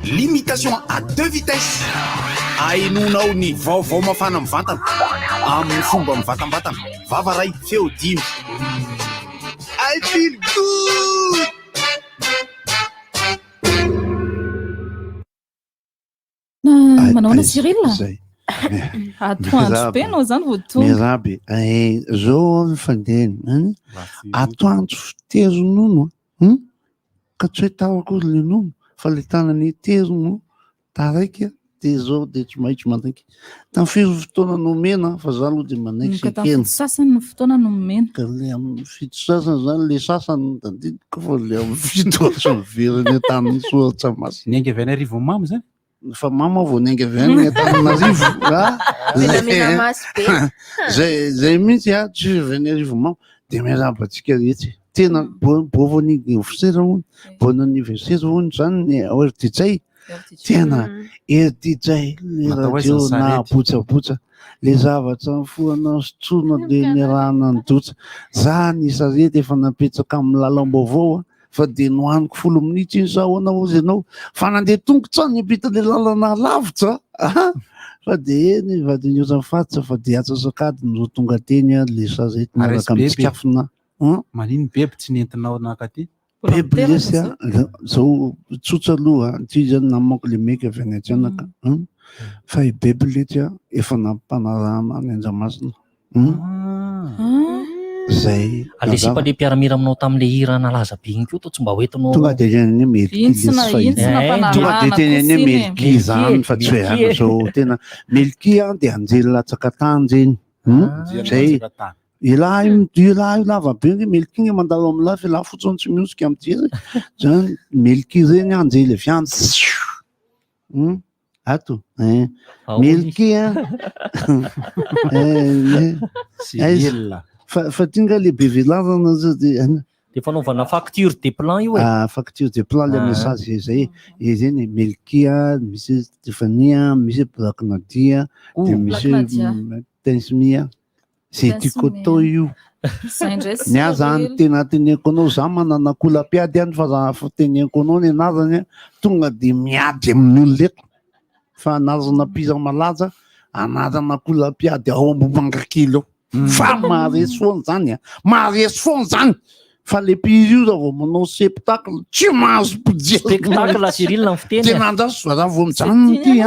limitation à 2 vitesses. Ainonao ny vaovao mafana mivantana amin'ny fomba mivatambatana. Vava ray feo dimy. I feel good. Manao Cyril atoandro be anao zany voatonga miraby zao mifandeny atoandro tezonono ka tsy hoe tao akory le nono fa le tanany tezono taraiky de zao de tsy maitso manaiky tamfiry fotoana nomena fa za aloha de manaiky sekena sasany ny fotoana nomena ka le amin'ny fito sasany zany le sasany dadidiko fa le amin'ny fito sy miveriny tamin'ny soratra masina nengy avy any arivo mamy zany fa mama vao nengy avy any Antananarivo zay mihitsy tsy avy any arivo mama de miarabantsika rehetra tena bon anniversaire hono bon anniversaire hono zany RDJ tena RDJ le radio na botsabotsa le zavatra mifoana sotroina le niarahana ny dotsa za ny sarety efa napetsaka amin'ny lalam-baovao fa de nohaniko 10 minitra iny zaho anao ozy ianao fa nandeha tongotra ny apita le lalana lavitra fa de ny vadin'io fatsa fa de atsasakady no tonga teny le sarety miaraka mitsikafina manino bebe tsy nentinao nakaty bebe lesy zao tsotsa aloha ty zany namanko le meka avy any antsanaka fa i bebe lety efa nampanarahana any Anjamasina zay alesipa le mpiaramira aminao tamin'le hira nalaza be igny ko to tsy mba hoentinao tonga de teny Melky tonga de teny Melky zany fa tsy hoe any zao tena Melky de anjely latsaka tanjeny zay ilahy lava be ny Melky igny mandalo amin'ny lahy fa lahy fotsiny tsy miosika am'ty zany Melky reny anjely avy any ato Melky fa tinga le be velarana zao de fanaovana facture de plan io facture de plan le message zay zany Melky misy Stéphanie misy Black Nadia de misy Tensmia c'est du coton io nia zany tena teneko anao za manana kolapiady any fa teneko anao ny anazany tonga de miady amin'olo leto fa anazana pisa malaza anazana kolapiady ao ambomangakilo fa maharesy foana zany maharesy foana zany fa le pizy io zao vao manao spectacle tsy mahazo pidia spectacle Cyril ny fiteny tena andraso fa vao mijanony ty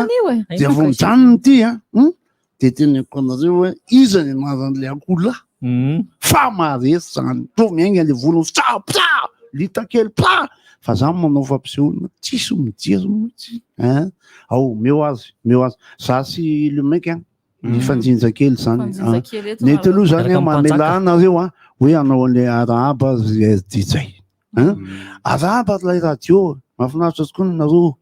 de vao mijanony ty de teneko anareo hoe iza ny anazan'le akola fa maharesy zany to miainga le volony psa litakely pa fa za manao fampisehoana tsisy mijery mihitsy ao meo azy za sy le maiky fanjinja kely zany nety aloha zany mamela anareo hoe anao le arahaba DJ arahaba lay radio mahafinaritra tokoa nareo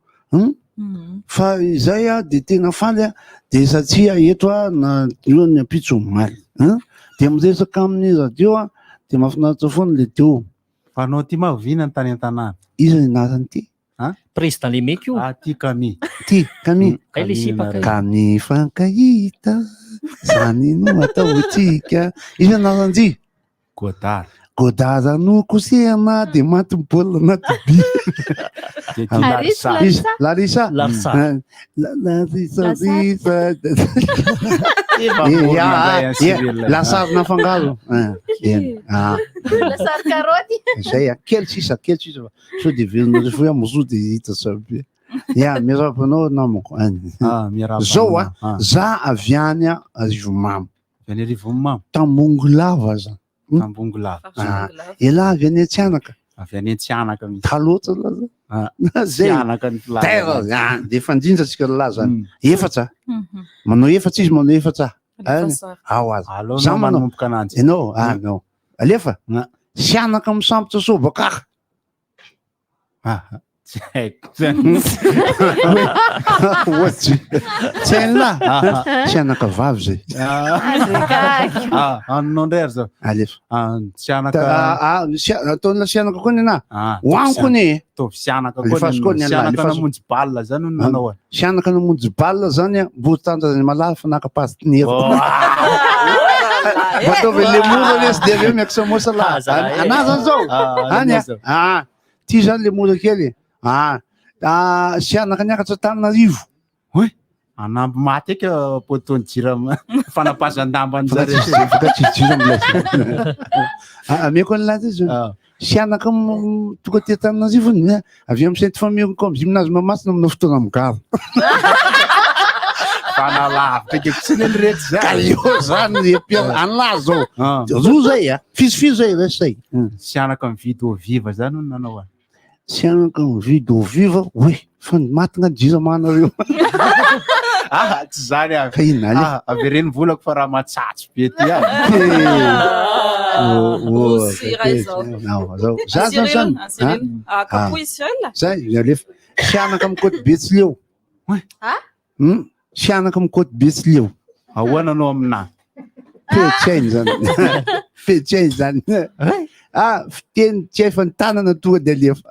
fa izay de tena faly de satria eto na io ny ampitso maly de miresaka amin'ny radio de mahafinaritra foana le teo fa anao ty mahavina ny tany an-tanàna iza ny anarany ty président le mec io ty Kami kay le sipaka Kami fankahita zany no ataotsika iza anarany Godard no kosehana de maty baolina anaty bi Larissa lasarina fangaro lasary karoty zay kely sisa so de velonareo fo mozo de hita saby mirabanao namako zao za avy any Arivomamy Tambongolava za ela avy any Tsianaka talotra laza de fanjinja tsika laza efatra manao efatra izy manao efatra ao azy za manao enao alefa Sianaka misambotra sobakaka tsenla Sianaka vavy zay anonao ndray zao alefa Sianaka ataonla Sianaka koa ny na hoaniko ny tovy Sianaka koa Sianaka namonjy balle zany nanao Sianaka namonjy balle zany botandra zany malala fa nakapastinero Bataove lemoro lesy de aveo miaka samosa la anazany zao any ty zany lemoro kely sianaka niakatra Antananarivo. Anamby maty eka potony jira fanapazan-damba an'zareo. Ameko an'lazy izy sianaka tonga ty Antananarivo avy amin'ny Sainte Famille comme gymnase Mahamasina amina fotoana migaro. Fanalavitra eka tsy ny rehetra zay. Ka io zany an'lazy zao. Roa zay fizifizy zay resay. Sianaka mividy au viva zany no nanao sianaka mividy au viva fa matina jira manareo. Tsy zany ka inona avereny volako fa raha matsatsy be ty zay sianaka amy Côte Betsileo. Sianaka amy Côte Betsileo. Ahoana anao aminahy? Petsainy zany. Petsainy zany. Fiteny tsy efa ny tanana tonga de alefa.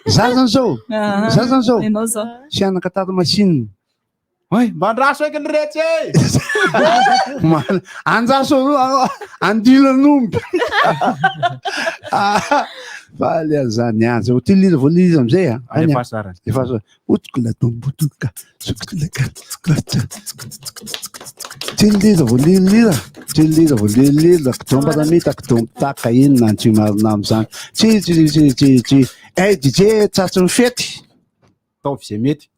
Za zany zao sianaka tarimasina. Mandraso eky ny rehetra anjaso andilan'omby. Faly azany azy hoteliza voaliza amizay otokoladonbotoka teliza voalilila kitombaramita kitombotaka inona tsy marina amizany tsy DJ tsatsy ny fety taovy zay mety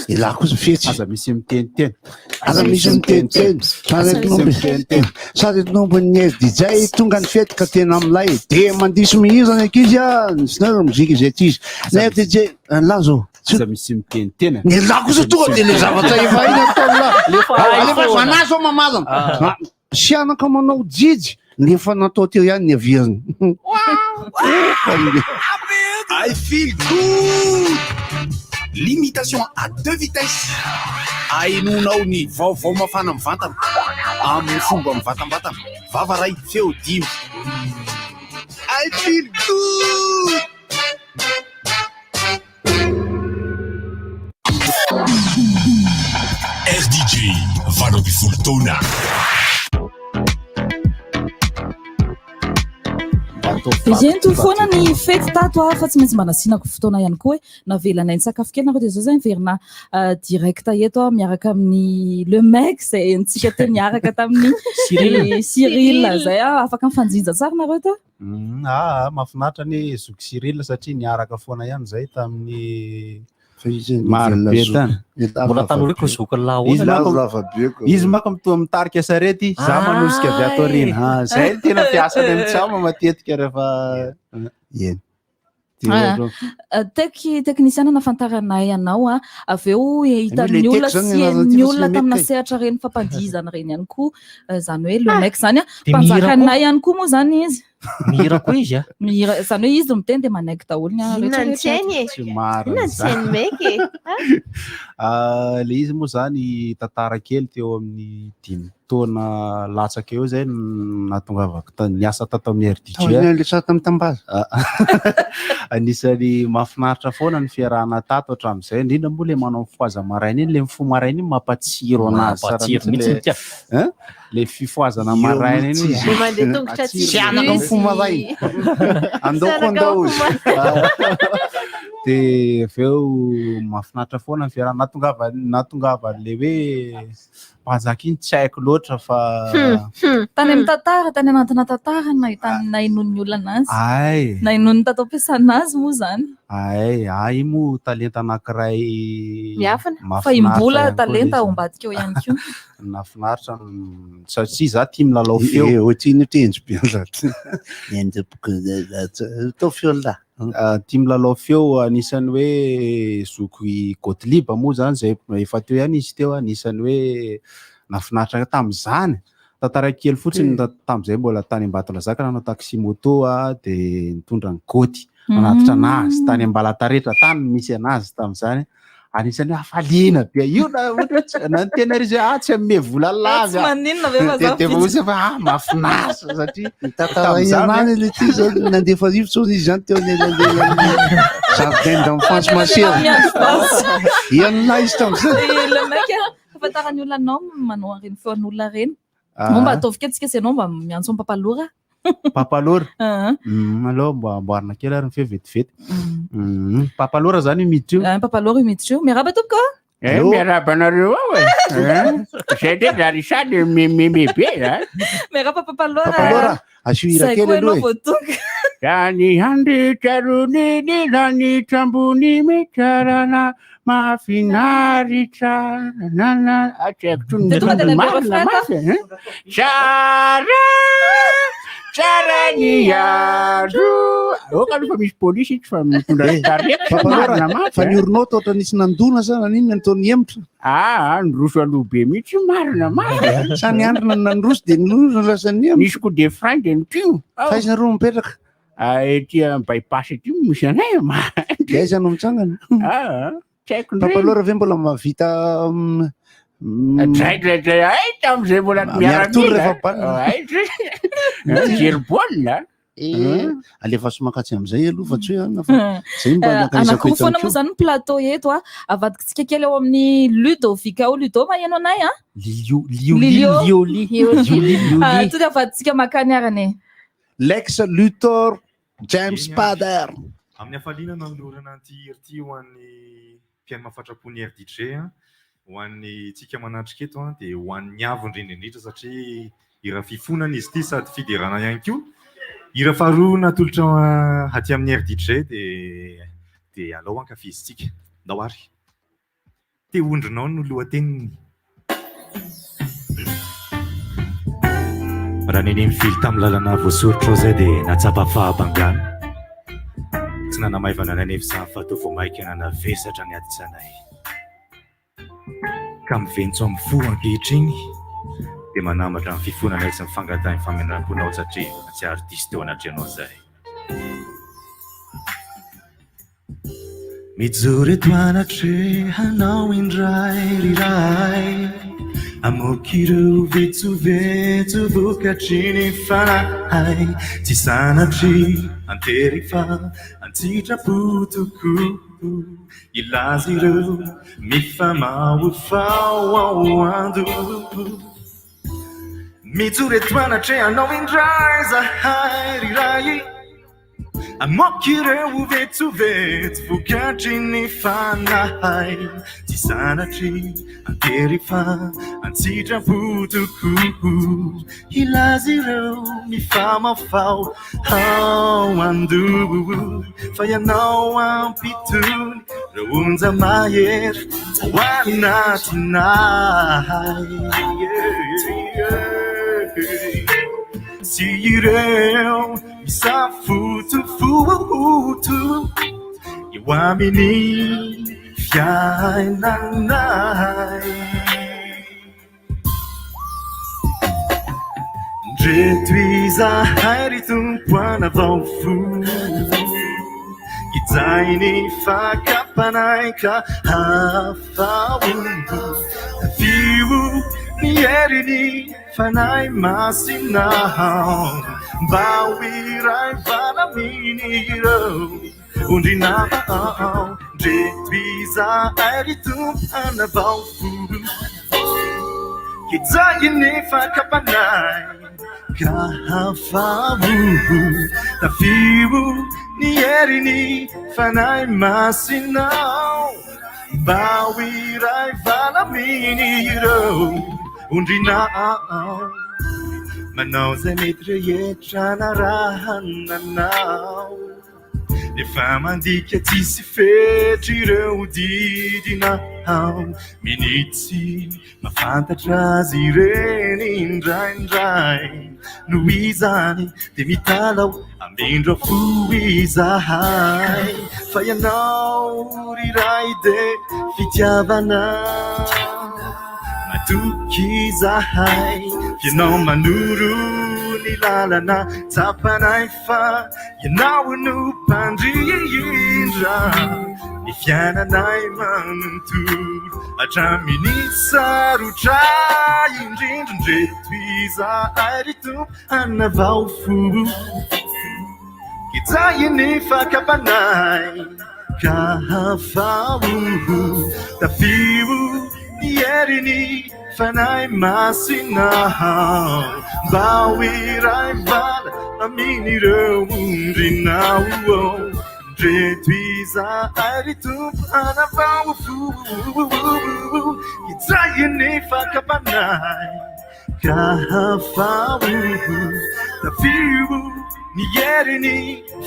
ilà kosa fety aza misy miteniteny sady nombony DJ tonga ny fety ka tena amilay de mandiso mihizana akizy sinara mozika zay tizy na DJ la zao aza misy miteniteny ny la kosa tonga de le zavatra efa iny ataolefa manaso mamazana sianaka manao jijy nefa natao teo ihany ny avirany. I feel good. Limitation à 2 vitesses. Ainonao ny vaovao mafana amin'ny vatana amin'ny fomba mivatambatana vavaray feo dimy. I feel good. RDJ valo ambin'ny folo taona. Gento foana ny fety tato fa tsy maintsy manasinako fotoana ihany koa navelanay ny sakafo kely nareo de zao zay miverina direct eto miaraka amin'ny le mec zay ntsika te miaraka tamin'ny Cyril zay afaka mifanjinja tsara nareo to. Mahafinaritra ny zoky Cyril satria niaraka foana ihany zay tamin'ny mbola tanora zoky izy maka mitoa mitarika sarety za manosika avy ato reny zay tena fiasany amin'ny tsama matetika rehefa teknisiana nafantaranay anao avy eo hitan'ny olona sy ny olona tamina sehatra reny fampandizana reny ihany koa zany hoe le mec zany mpanjakanay ihany koa moa zany izy mihira koa izy mihira zany hoe izy miteny de manaiky daholo le izy moa zany tantara kely teo amin'ny 5 taona latsaka eo zay natongavako niasa tato amin'ny RDJ anisany mahafinaritra foana ny fiarahana tato hatramin'izay indrindra moa le manao fifoaza maraina iny le mifo maraina iny mampatsiro anazy le fifoazana maraina iny sianaka mifo maraina andoko andao izy de aveo mahafinaritra foana ny fiarahana natongava le hoe mpanjaka iny tsy haiko loatra fa tany amin'ny tantara tany anatina tantara na inon'ny olona anazy na inon'ny tatao-piasana azy moa zany ay moa talenta anankiray fa imbola talenta ao ambadika eo ihany koa nafinaritra satria za tia milalao feo ohatriny tenjo bianzaty tao feo la tia milalao feo anisany hoe zoky Gottlieb moa zany zay efa teo ihany izy teo anisany hoe nafinaritra tam'izany tantara kely fotsiny tam'izay mbola tany Ambatondrazaka nanao taxi moto de nitondra ny goty manatitra anazy tany Ambalatareta tany misy anazy tam'izany anisany hafaliana be io na tena ry zay tsy ame vola lavy de vosy fa mafinaritra satria tantara le ty zao nandefa rivotsy izy zany teo jardin d'enfance masera ianona izy tam'izay le mec afatarany olona anao manao reny feon'olona reny momba ataovy kely tsika sy anao mba miantso ampapalora papalora Ah, aloha mba amboarina kely ary mifehy vetivety papalora zany miditra io papalora io miditra io miaraba tompoko Allô? Miaraba anareo ao e zay ndray zarisady meme be miaraba papalora papalora asio hira zay kely koa aloha ianao voatonga Rani handritra roniny ranitra ambony mitsarana mahafinaritra nana atseko Tonga dia nandray refrain ta? tsara tsara ny andro oka aloha fa misy polisy fa mitondra papalora fa niorinao toatra nisy nandona sa naninona nataony emotra nroso aloha be mihitsy marina marina sa ny androna nandroso dia nindroso lasa ny emotra misy ko de frein de nitio faiza roa mipetraka tia bypass ity misy anay dia aiza no mitsangana tsy haiko papalora ve mbola mavita draidraidray ay tam'izay mbola miaratory rehefa balina jery baolina alefa somakatsy am'izay aloha fa tsy hoe ana fa zay mba anakory nakaisako foana moa zany ny plateau eto avadikitsika kely eo amin'ny Ludovic ao Ludo maheno anay to dia avaditsika makaniarany Lex Luthor James Spader amin'ny hafaliana nanorana anty irty ho an'ny mpiaino mahafatrapony RDJ ho an'ny tsika manatrika eto dia ho an'ny avo indrindraindrindra satria ira fifonana izy ity sady fiderana ihany koa ira faharoa natolotra aty amin'ny RDJ dia alao ankafizitsika ndao ary te ondrinao no lohateniny raha neny mifily tamin'ny lalana voasoritrao zay dia natsapa fahabangana tsy nanamaivana nanefisa fa tao vao maika nanavesatra ny aditsanay ka miventso amin'ny fo ankehitriny dia manamatra amin'ny fifonana sy mifangatany faminram-ponao satria tsy artiste teo anatreanao zay mijoro eto anatre hanao indray riray amokireo vetsovetso vokatry ny fanahay tsy sanatry antery fa antsitrapotoko ilaza ireo mifamahofao ao ando mijoro eto anatre hanao indray zahay riray amokireo vetsovetso vokatry ny fanahay tsy sanatry antery fa antsitrapotoko ilaza ireo mifamafao ao ando fa ianao ampitony reo onja mahery ho anatinahay sy ireo misafotofoto eo amin'ny fiainanay ndreto izahay ry tompoana vaofo ijainy fakapanay ka hafaombo tafio ny heriny fanay masinao mba hoiray valaminireo ondrinao ndreto izahay ry tompoana vaofo ijainy fakapanay ka hafaombo tafio ny heriny fanay masinao mba hoiray valaminireo ondrinao manao zay mety rehetra na raha nanao nefa mandika tsisy fetry ireo didinao minitsy mafantatra azy ireny indraindray no izany dia mitalao amindro fo izahay fa ianao riray dia fitiavana matoky izahay ianao manoro ny lalana tsapanay fa ianao no mpandrindra ny fiainanay manontolo atraminy sarotra indrindra ndreto izahay ry tompo anavao fo ijainy fakapanay ka hafaombo tafio ny heriny fanay masinao mbao iray vala amin'ireo ondrinao ndreto iza ary tompo anavao itrahiny fakapanay kahafao tafio nieriny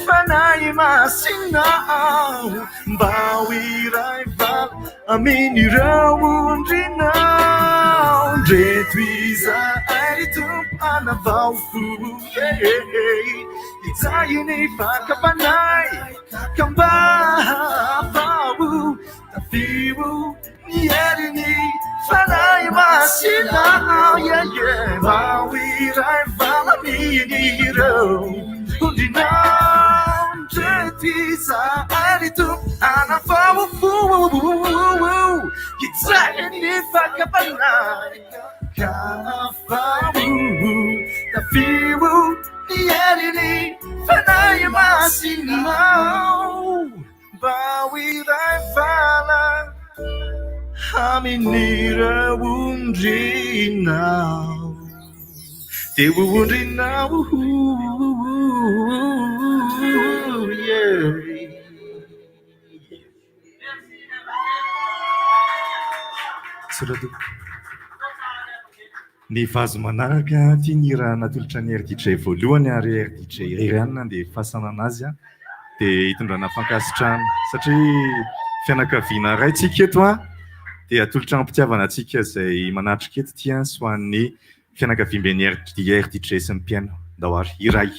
fanay masinao mbao iray vala amin'ireo ondrinao ndreto iza ary tompo anavao itrahiny fakapanay kambahafao tafio nieriny fanay masinao mbao iray vala amin'ireo ondrinao ndreto iza ary tompo anavao itrahiny fakapanay kahafao tafio nieriny fanay masinao mbao iray vala amin'ireo ondrinao teo ondrinao ny vazo manaraka tia ny raha natolotra ny RDJ voalohany ary RDJ Rihanna dia fasana anazy dia hitondrana fankasitrahana satria fianakaviana ray tsika eto dia atolotra ampitiavana atsika izay manatrika eto tia sy ho an'ny fianakaviam-ben'ny RDJ sy ny mpiaino dahoary iray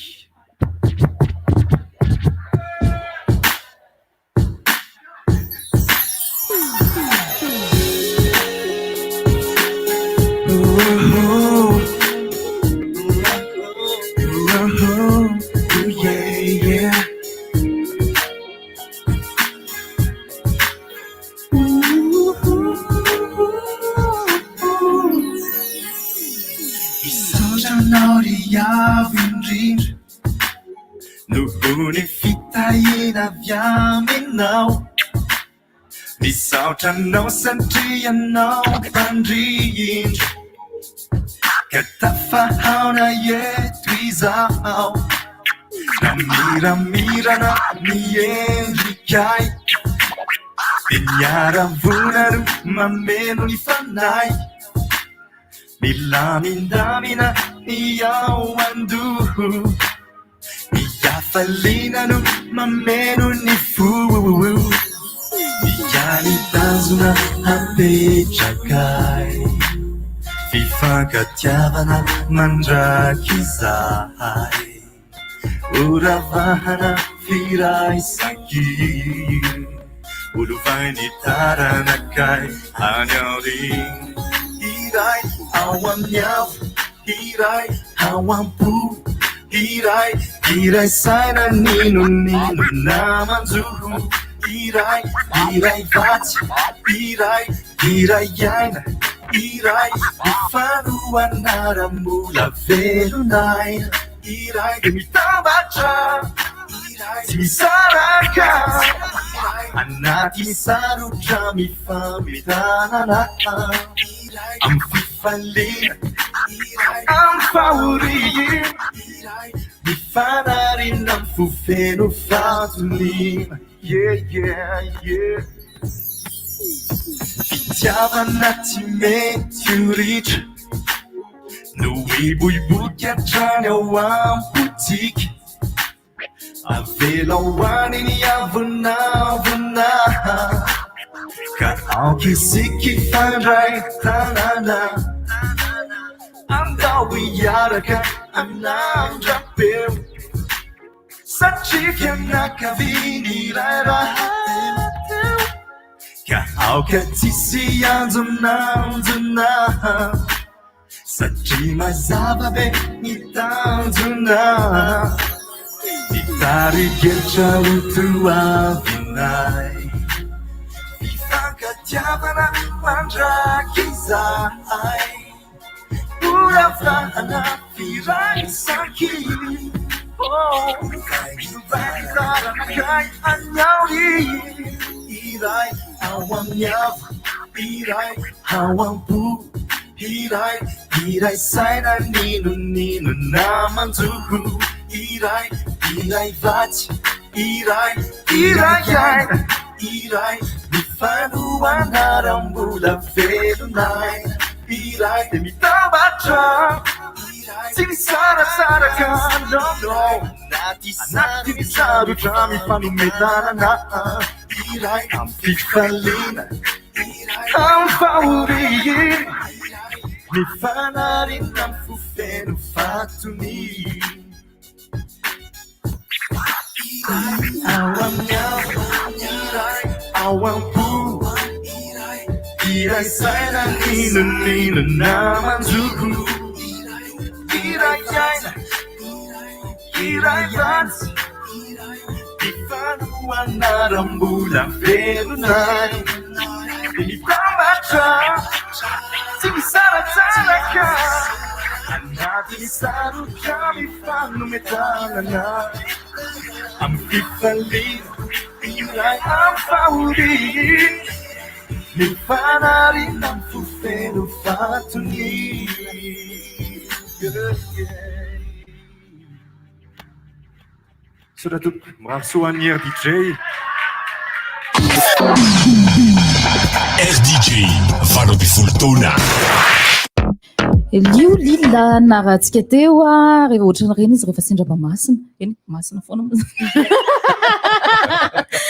Nuhuni fitaina viaminao Misautranao santrianao pandrindra Katafahauna yetu izao Namiramirana miendrikai Pinyaravunadu mamenu ni fanai Milamindamina iyawanduhu Iyafalinanu mamenu ni fuu Iyanitazuna hapechakai Fifakatiavana mandrakizai Uravahana firai saki Uluvaini taranakai anyaring Hirai awam nyav Hirai awam pu Hirai saina ninu namanzuhu Hirai vati Hirai yaina Hirai ifanu anaramula velunai Hirai gemitabacha Tisaraka Anati sarutra mifamitanana Amfifalina Amfauriye Mifanarin amfufeno fatulina Yeah Fitiavana timetiuritra No ibuibuka trany ao amboutique Avela ao aniny avunavuna Ka aokisiky fandray tanana Andao iaraka amin'andrapeo Satria fianakaviany iray rahateo Ka aoka tsisy anjonanjona Satria mazava be ny tanjona Nitariketra ho toavinay Fifankatiavana mandrakizay Uravahana firaisaky Vakitaranakai anyauri Irai awam nyavu Irai awam pu iray saina nino namanjoko iray vatsy iray aina iray mifanoanaram-bola velonay iray de mitambatra tsy misaratsaraka no anaty sarotra mifanometanana iray am fifaliana am faoriny mifanarina am fofeno fatony ao amiao ao ampo iray saina nino namanjoko iray aina iray vatsy mifanoanaram-bola velonay mitambatra tsy misaratsaraka anaty sarotra mifanometanana am fifaliana iray am faoriny mifanarina am fofeno fatony Surtout Marceau RDJ. RDJ Valo di Fultona. Lio lila narahantsika teo rehefa ohatrany reny izy rehefa sendra masina eny masina foana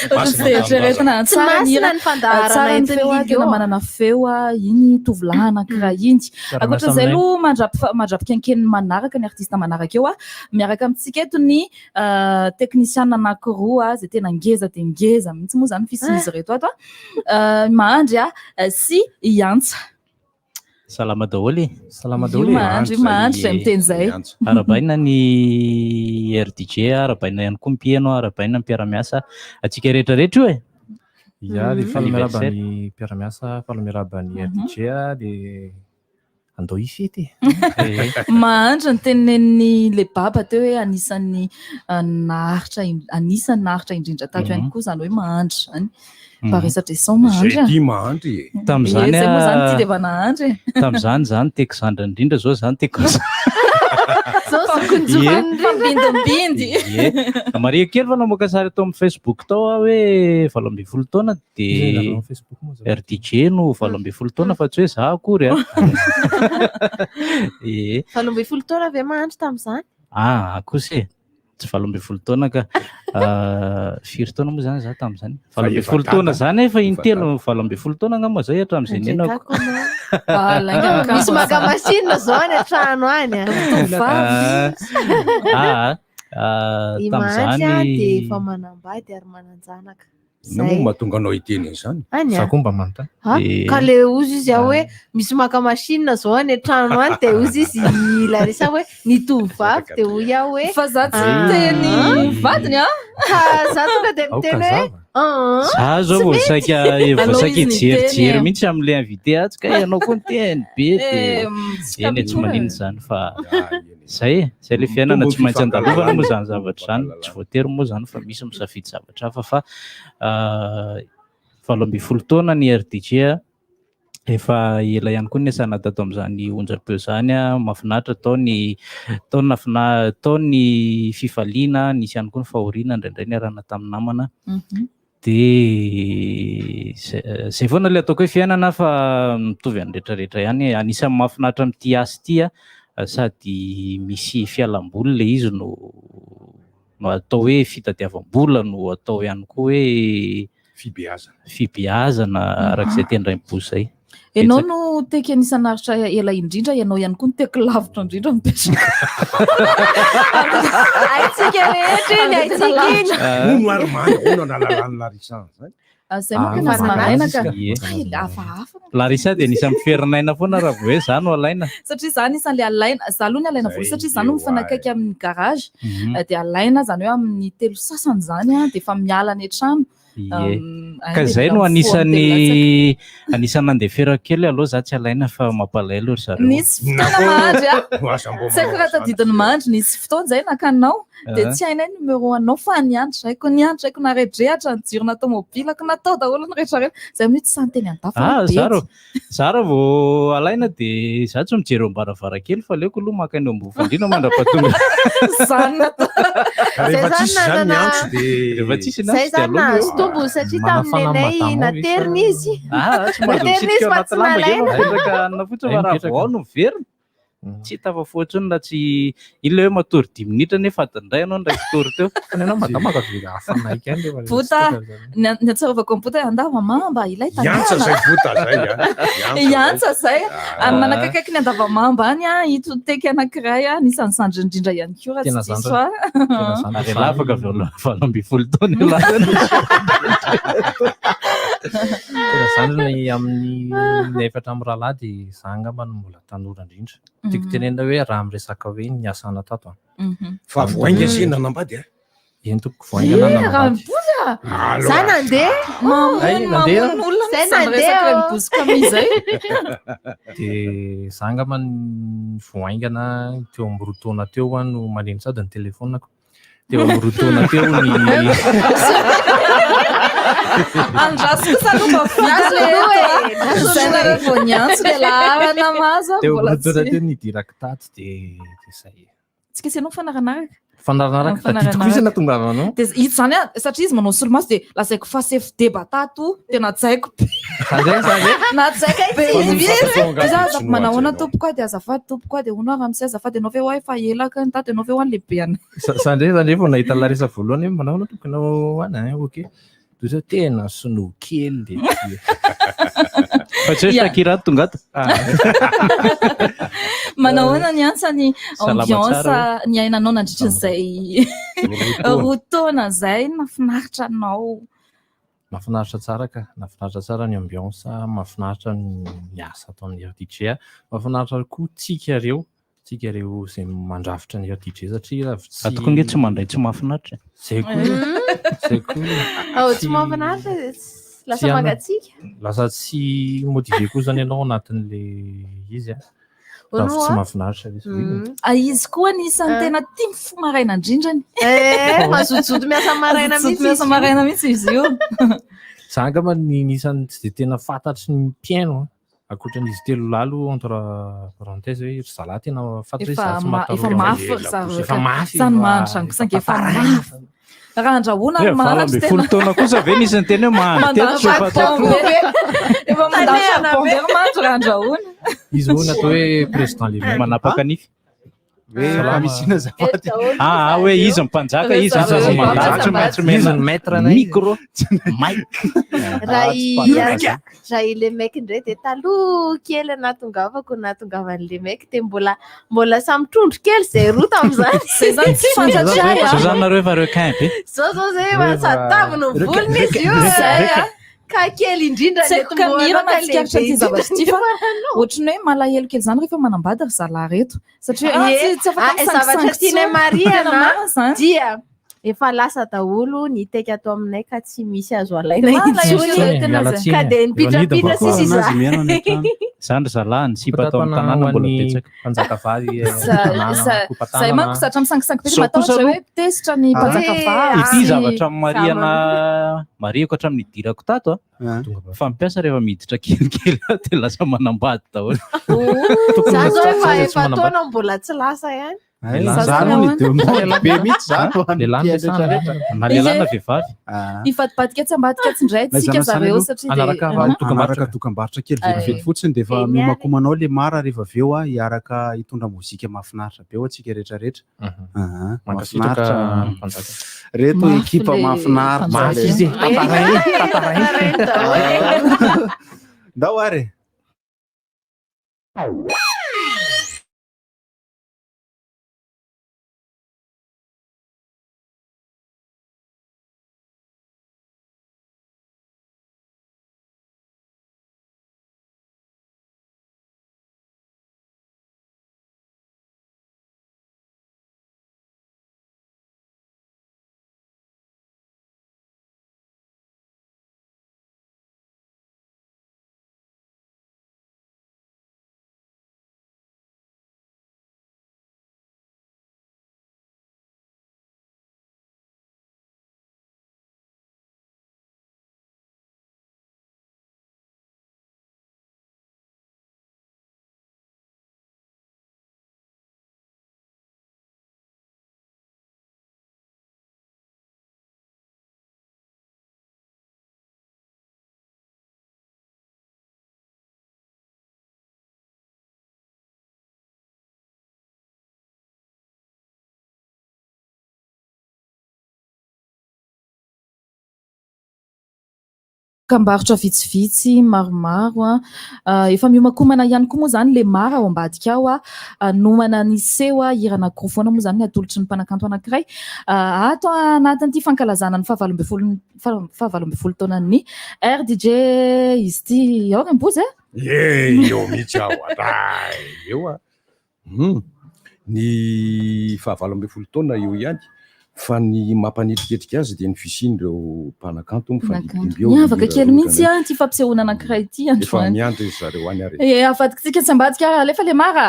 eritreretina tsara ny feo tena manana feo iny tovolahy anankiray iny ankoatran'izay aloha mandrapikankeny manaraka ny artista manaraka eo miaraka amintsika eto ny teknisiana anankiroa zay tena ngeza dia ngeza mihitsy moa zany fisizy reto ato mahandry sy iantsa salama daholy mahandry zay miteny zay arabaina ny RDJ arabaina ihany koa mpieno arabaina ny mpiara-miasa atsika rehetrarehetra io ia dia falamiarabany mpiara-miasa falamiarabany RDJ dia andao ifety mahandry ny tenen'ny le baba teo hoe anisan'ny nahitra indrindra tato ihany koa zany hoe mahandry zany paresatreson mahandry tam'izany moa zany ty defa nahandry tam'izany zany teko zandra indrindra zao zany teko fambindombindy maria kely fa namoaka sary atao amin'ny Facebook tao hoe 12 taona dia RDJ no 12 taona fa tsy hoe za akory 12 taona ve mahandry tam'izany akosy tsy 12 taona ka 4 taona moa zany za tam'izany 12 taona zany efa intelo 12 taona angamba zay hatramin'izay nenako misy maka machine zao any an-trano any tam'izany dia efa manambady ary mananjanaka namoa mahatonga anao iteny izany sakomba manta ka le ozy izy hoe misy maka machine zao any an-trano any dia ozy izy larisa hoe ny tovovavy dia hoy aho hoe fa za tsy teny vadiny ka za tonga dia miteny hoe za zao voasaika ijerijery mihitsy amin'ilay invité atsika ianao koa niteny be dia eny tsy manino zany fa zay le fiainana tsy maintsy andalovana moa zany zavatra zany tsy voatery moa zany fa misy misafidy zavatra hafa fa 12 taona ny RDJ efa ela ihany koa ny asana tato amin'izany onjam-peo zany mahafinaritra tao ny fifaliana nisy ihany koa ny fahoriana indraindray ny arahana tamin'ny namana dia zay foana le ataoko hoe fiainana fa mitovy any rehetrarehetra ihany anisan'ny mahafinaritra amin'ity asy ity sady misy fialam-boly le izy no atao hoe fitadiavam-bola no atao ihany koa hoe fibeazana arak'izay tendraim-posy zay ianao no teky anisanaritra ela indrindra ianao ihany koa no teky lavitra indrindra mipetraka aitsika rehetra iny aitsika iny ono aromany analalany Larissa zany zay moa kenazy marainaka hafahafa Larissa dia anisan'ny miferinaina foana raha vao hoe za no alaina satria za anisan'le alaina za aloha ny alaina voly satria za no mifanakaiky amin'ny garage dia alaina zany hoe amin'ny telo sasany zany dia efa miala any an-trano ka zay no anisany nandeha kely aloha za tsy alaina fa mampalay aloha zareo. Nisy fotoana mandry tsy haiko raha tadidiny mandry nisy fotoana zay nakanao dia tsy hainay numéro anao fa niandry raiko naredrehatra ny jirona tomobilako natao daholo ny rehetrarehetra zay mihitsy tsy anteny andafa za raha vao alaina dia za tsy mijery eo am-baravarakely fa aleoko aloha maka eny ambofandrina mandrapatonga zany zay zany nahazo tombo satria tamin'ny naterina izy fa tsy nalaina na fotsiny fa raha vao no miverina tsy tafafoatra na tsy ila hoe matory 10 minitra nefa adindray anao ndraiky tory teo bota ny atsovako ny bota andava mamba ilay yantsa zay manakakaiky ny andava mamba any itoteka anankiray nisany sandry indrindra ihany ko raha tsy diso afaka valambifolo taona zany amin'ny efatra amin'ny rahalahy dia za angamba no mbola tanora indrindra tiako tenena hoe raha miresaka hoe ny asana tato fa voainga sina nambady eny toko voaingana nambady za nandeha dia za angamba ny voaingana teo amin'ny roa taona teo no maneno sady ny telefonako teo amin'ny roa taona teo ny andraso kosa aloha vao niantso le laharana maza teo amin'ny roa taona teo ny directaty dia zay tsika sy anao fanaranaraka fanaraka tadidiko isy na tonga anao dia ito zany satria izy manao solomaso dia lazaiko fa sefy debatato dia natsaiko be izy manahoana tompoko dia azafady tompoko dia hono raha misy azafady anao ve hoe fa elaka ny tato anao ve ho any lehibe ana sandre vao nahita laresa voalohany hoe manahoana tomponao any ok dosa tena sinoa kely fa tsy hoe Shakira tonga ato manahoana ny antsany ambiance ny ainanao nandritran'izay roa taona zay mahafinaritra anao mahafinaritra tsara ny ambiance mahafinaritra ny asa atao amin'ny RDJ mahafinaritra koa tsika reo izay mandrafitra ny RDJ satria atoko nge tsy mandray tsy mahafinaritra zay koa tsy mahafinaritra lasa mangatsika lasa tsy motivé koa zany ianao anatin'le izy tsy mahafinaritra izy koa nisan'ny tena tia mifo maraina indrindrany mazojoto miasa maraina mihitsy izy io za angamba nisan'ny tsy dia tena fantatry ny mpiaino akoatran'izy telo lalo entre parenthèse hoe zalahy tena efa mafy zany mandrango sange efa mafy raha andrahoana maharatra tena 20 taona kosa ve nisy ny teny hoe mahandro efa mandafy bomber mandro raha andrahoana izy hoe natao hoe président le manapaka nify misina zafady hoe izy mpanjaka izy mandavitra maintsy maître micro mic raha ile maiky indray dia taloha kely natongavako natongavan'le maiky dia mbola samy trondro kely zay roa tamin'izany zay zany tsy fantatrareo zany nareo efa reo caimp zao zay satavy no volony izy io ka kely indrindra mirana fikaritra ty zavatra ty fa ohatrany hoe malahelo kely zany rehefa manambady ry zalahy reto satria tsy afaka zavatra tianay mariana dia efa lasa daholo ny teka ato aminay ka tsy misy azo alaina intsony ka dia nipitrapitra sisy zany ry zalahy ny sipa atao amin'ny tanàna mbola betsaka mpanjaka vary zay manko satra misangisangy be matahotra hoe tesitra ny mpanjaka vary ity zavatra mariana mariako hatramin'ny idirako tato fa mipiasa rehefa miditra kelikely dia lasa manambady daholo zany zao efa taona mbola tsy lasa ihany be mihitsy na lehilahy na vehivavy ifadibadika tsy ambadika tsy indray tsika zareo satria anaraka dokam-barotra kely vetivety fotsiny dia efa miomakomanao le mara rehefa avy eo hiaraka hitondra mozika mahafinaritra be ao atsika rehetrarehetra mahafinaritra reto ekipa mahafinaritra ndao ary kambarotra vitsivitsy maromaro efa miomakomana ihany koa moa zany le mara ao ambadika ao nomana niseho hirana grofoana moa zany ny atolotry ny mpanakanto anankiray ato anatin'ity fankalazana ny fahavalo ambin'ny folo taonan'ny RDJ izy ity ao Rembozy eo mihitsy aho eo ny fahavalo ambin'ny folo taona eo ihany fa ny mampanitriketrika azy dia ny fisian'ireo mpanakanto miavaka kely mihitsy ty fampisehoana anankiray ity efa miandry izy zareo any ary afadikitsika tsy ambadika alefa le mara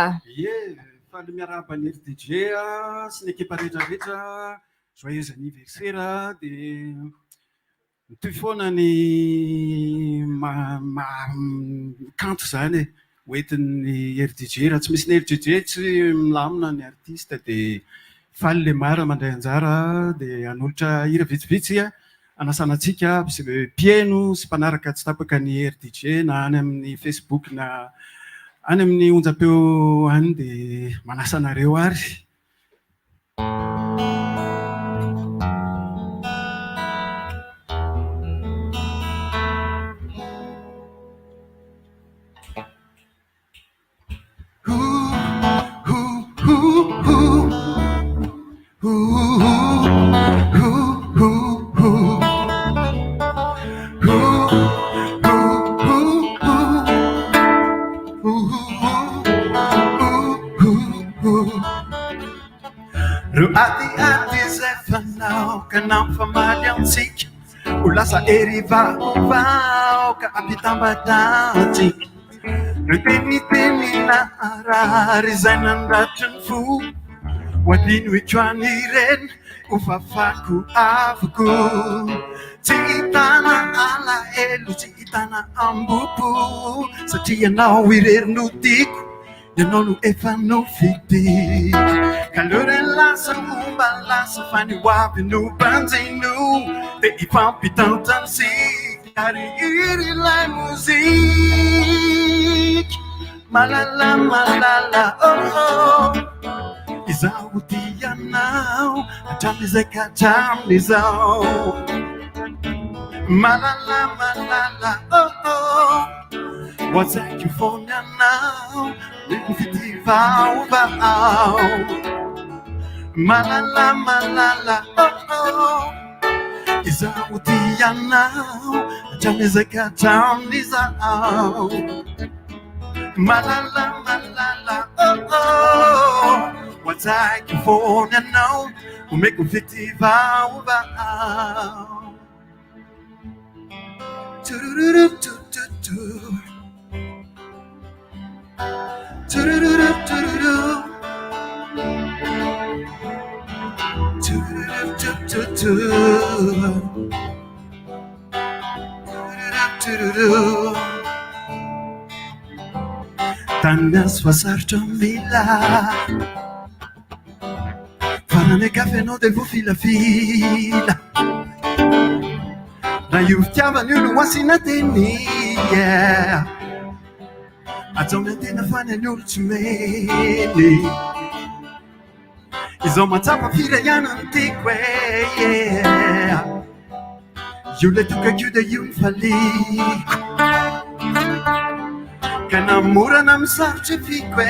fa le miarahaba ny RDJ sy ny ekipa rehetrarehetra joyeux anniversaire dia toy foana ny kanto zany hoentin'ny RDJ raha tsy misy ny RDJ tsy milamina ny artiste dia faly le mara mandray anjara dia hanolotra hira vitsivitsy anasanantsika mpieno sy mpanaraka tsy tapaka ny RDJ na any amin'ny Facebook na any amin'ny onjam-peo any dia manasanareo ary Ati zay fanao ka nampifamaly antsika ho lasa erivaovaoka ampitambadatsika retenitenina arary zay nandratry ny fo hoadino etroany reny ho fafako avoko tsy hitana alaelo tsy hitana ambopo satria anao irerino tiko ianao no efa no fity kalore lasa momba lasa fa ny hoavy no banjino dia ifampitantansika ary irilay moziky malala malala oh izaho tianao hatramizay ka hatramizao malala malala oh wazaki fony anao nikufitivao malala malala oh izaudianao jamezeka jamnizao malala malala oh wazaki fony anao umekufitivao Tangas vasartra mila farane kafenao del vo filafila na io fitiavany io no asinateny atao miantena fany any olo tsy meny izao matsapa firaiana ny tiko io le tokakio dia io ny faliko ka namorana misarotra fiko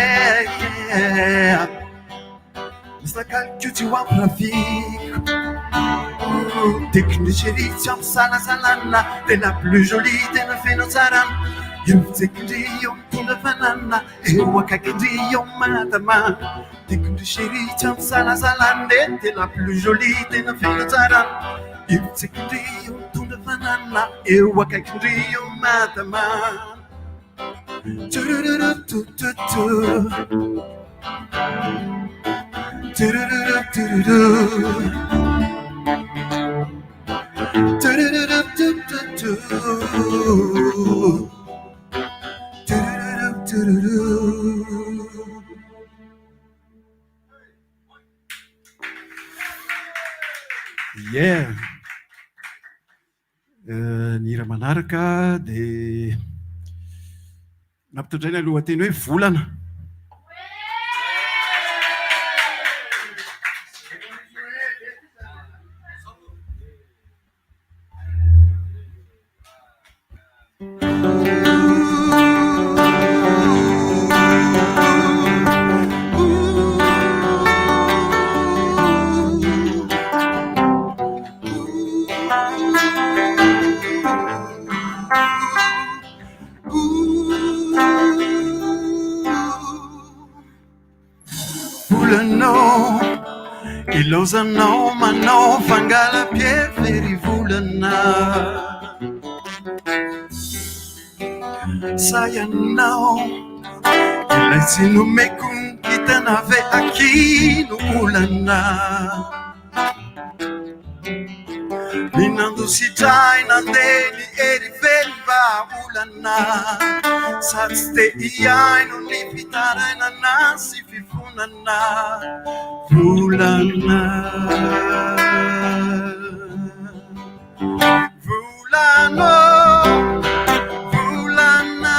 misakalikio tsy hoampirafiko teknichérie tsy ampisalasalaina de la plus jolie tena feno tsarana io tsekindrio mitondra fanana eo akaikindrio matamana teknichérie tsy ampisalasalaina de la plus jolie tena feno tsarana io tsekindrio mitondra fanana eo akaikindrio matamana tururutututu yeah ny hira manaraka dia nampitondray ny alohateny hoe volana ilozanao manao fangala-piery volana sayanao ilay tsy nomeko hitanave akino olana ninandositray nandeha ny ery velva olana sady tsy te iaino ny fitarainana sy fifonana volana volana volana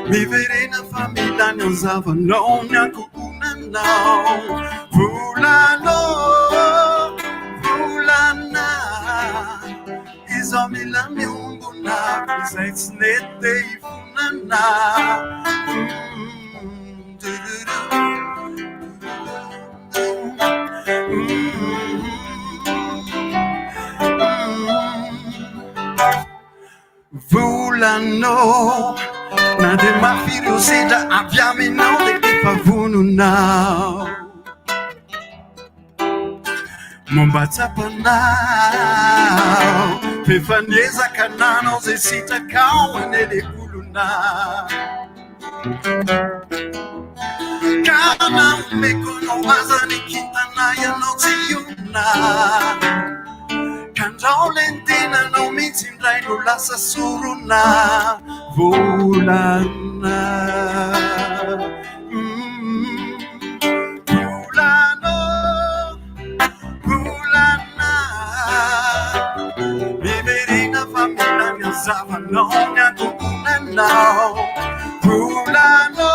miverena familany anzavanao ny ankohonanao volana volana izao mila miombona izay tsy nety ifonana volano na de mafireo sedra avy aminao de efa vononao momba tsapanao fefaniezaka nanao zay sitrakao anele olona kana mekonao azany kintanay anao tsy iona kandrao lentenanao mitsy ndray no lasa sorona volana volana volana miverena familany azavanao ny ankohonanao volana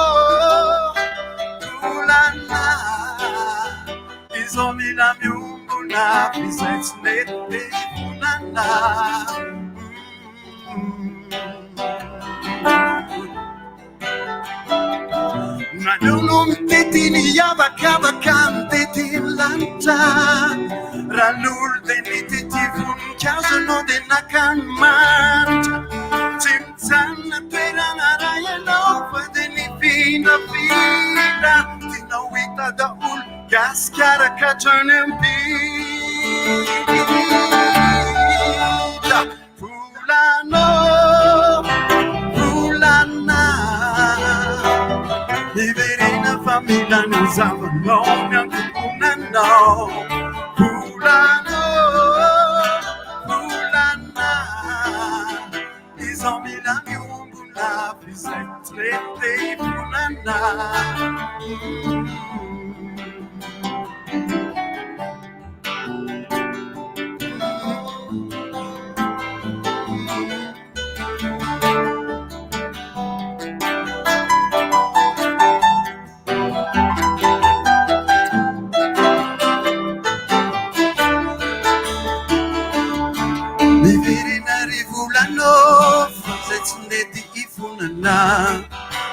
volana izao mila miombona izay tsy nety vonana nanao mitetiny avakavaka mitetiny lanitra raha lolo de nitety voninkazo anao de nakany maritra tsy mijanona toerana raha ianao fa de nifindrafindra tinao hita daolo gasikarakhatrany ampita volana volana miverena familany zavanao ny ankohonanao volana volana izao mila miombona izay tsy nety vonana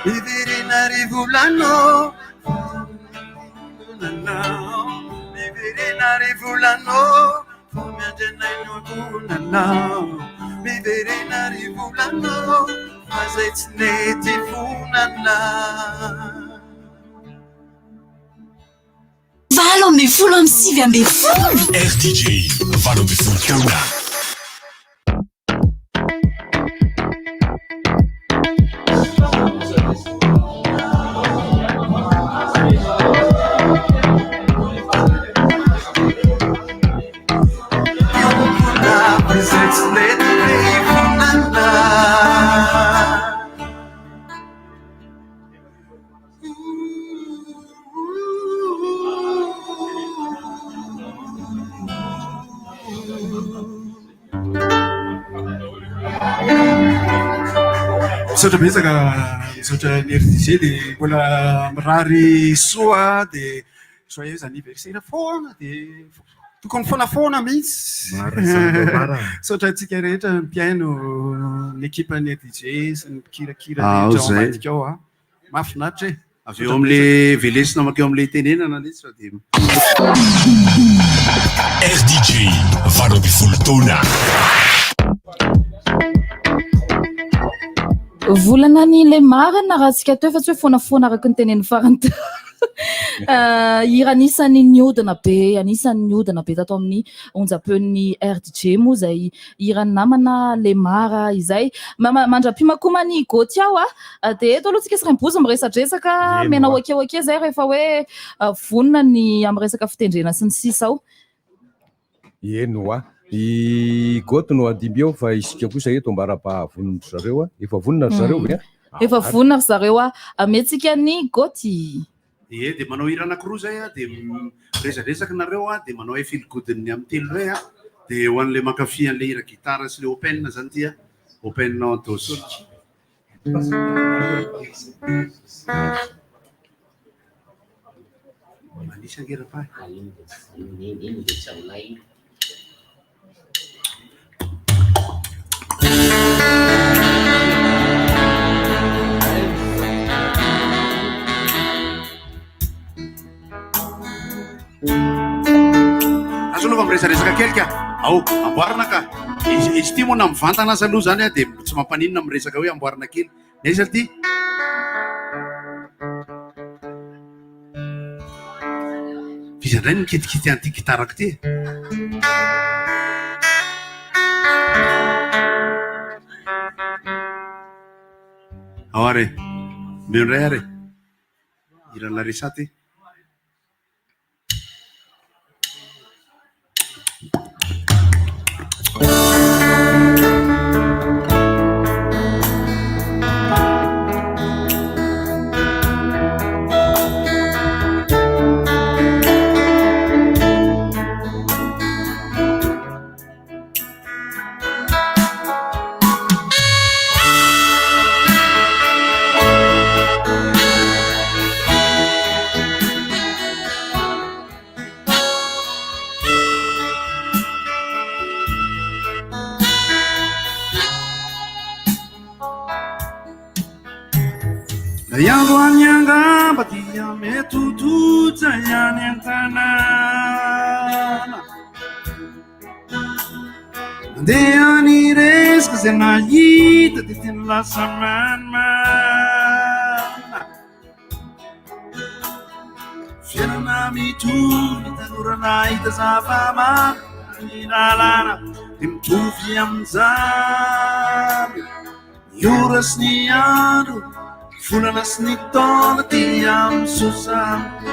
miverena rivolano miverena rivolano miandrenaino vonanao miverena rivolano fa zay tsy nety vonana valo amby folo amby sivy amby folo RDJ valo amby folo taona misaotra betsaka misaotra ny RDG de mbola mirary soa de joyeux anniversaire foana de tokony fonafoana mihitsy misaotra antsika rehetra mpiaino ny ekipa ny RDG sy ny mpikirakira rehetra ambadika ao a mahafinaritra e avy eo am'le velesina makeo am'le tenenana netsy de RDJ valo amby folo taona volana ny le marina raha tsika teo fa tsy hoe fonafoana araka ny teneny farany hira anisan'ny niodina be tato amin'ny onjapeon'ny RDJ moa zay hirany namana Lemara izay mandra-pimakomany gôty ao de eto aloha tsika sirembozy miresadresaka menao akeo zay rehefa hoe vonona ny amin'ny resaka fitendrena sy ny sisa ao eno i gôty no adimby eo fa isika kosa eto mbarapa-vonona zareo efa vonona zareo ve efa vonona zareo ametsika ny gôty de manao hira anankiroa zay de resadresaka nareo de manao filgodiny amin'ny telo ray de ho an'le mankafy an'le hira gitara sy le open zany tia open dos manisy angera-pa azo aloha miresaresaka kely ka ao amboarina ka izy ty moa na mivantana azy aloha zany de tsy mampaninona miresaka hoe amboarina kely naiza ty fizandray mikitikity an'ty gitarako ty ao are meondray are irana resaty Yando anyanga batia metutu zayani antana de anires que zenayita de tin la samana fiana mitu tanurana ita zafama inalana timtufi amzam yuras niado Fulanas ni toda tiam susanya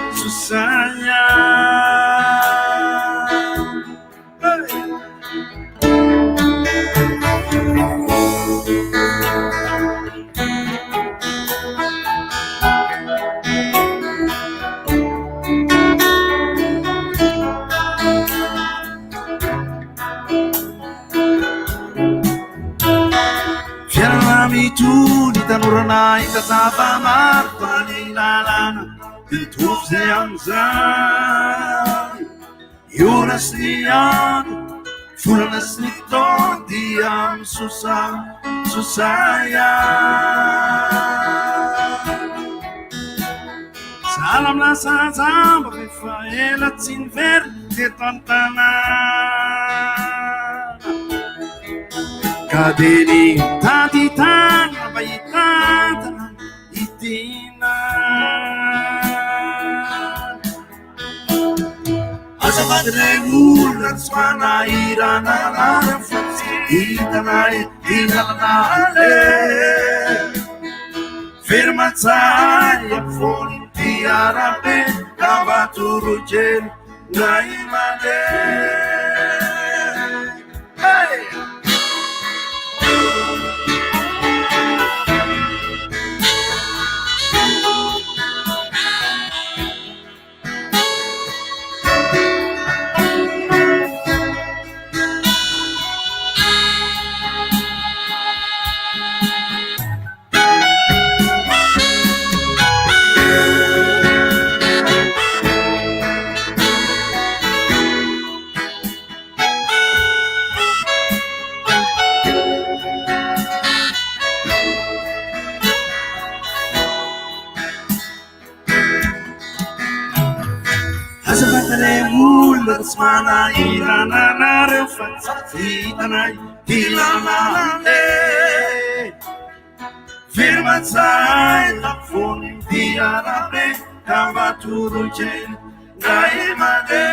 tu di tanurana ita zava martani lalana dituf zeamzan yunas nian fulanas nito diam susaya salam la sazam refaela tsinver de tantana Kadeni tatitana baitata itina Azamadre mulan swana irana lara itana itanale Firmazzai fuori di arabe Kavaturu gel naimade Hey! Mana irana nare fatitana dilana firma sai la fundi arabe Kavaturukei Naimade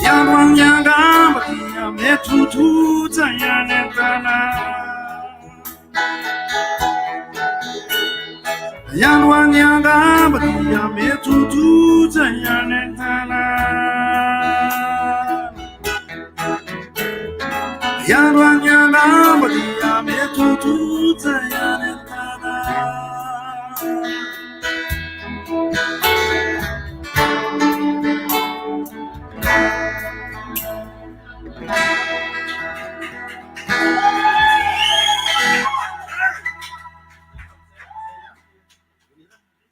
Yamanyagamba Yametutuza Yanetana Yanwanyagamba Yametutuza Yanetana Yanwanyagamba Yametutuza Yanetana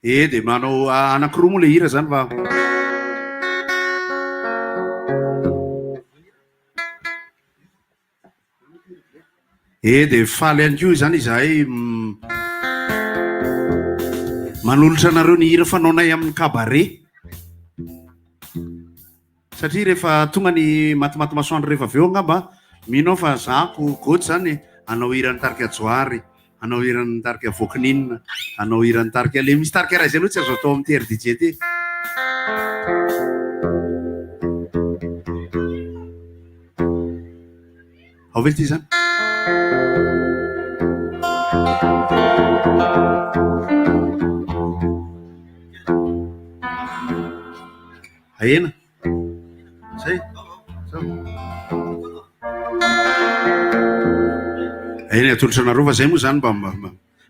dia manao anankiroa moa le hira zany va dia faly ihany koa zany izahay manolotra anareo ny hira fanaonay amin'ny cabaret satria rehefa tonga ny matimaty masoandro rehefa aveo angamba mino fa zako goty zany anao hira nitarika joary anao hira nitarika vokininina anao hira nitarika le misy tarika raha izay aloha tsy azo atao amin'ny TRDJ ty ao ve ty zany ahena zay eny atolotra anareo fa zay moa zany mba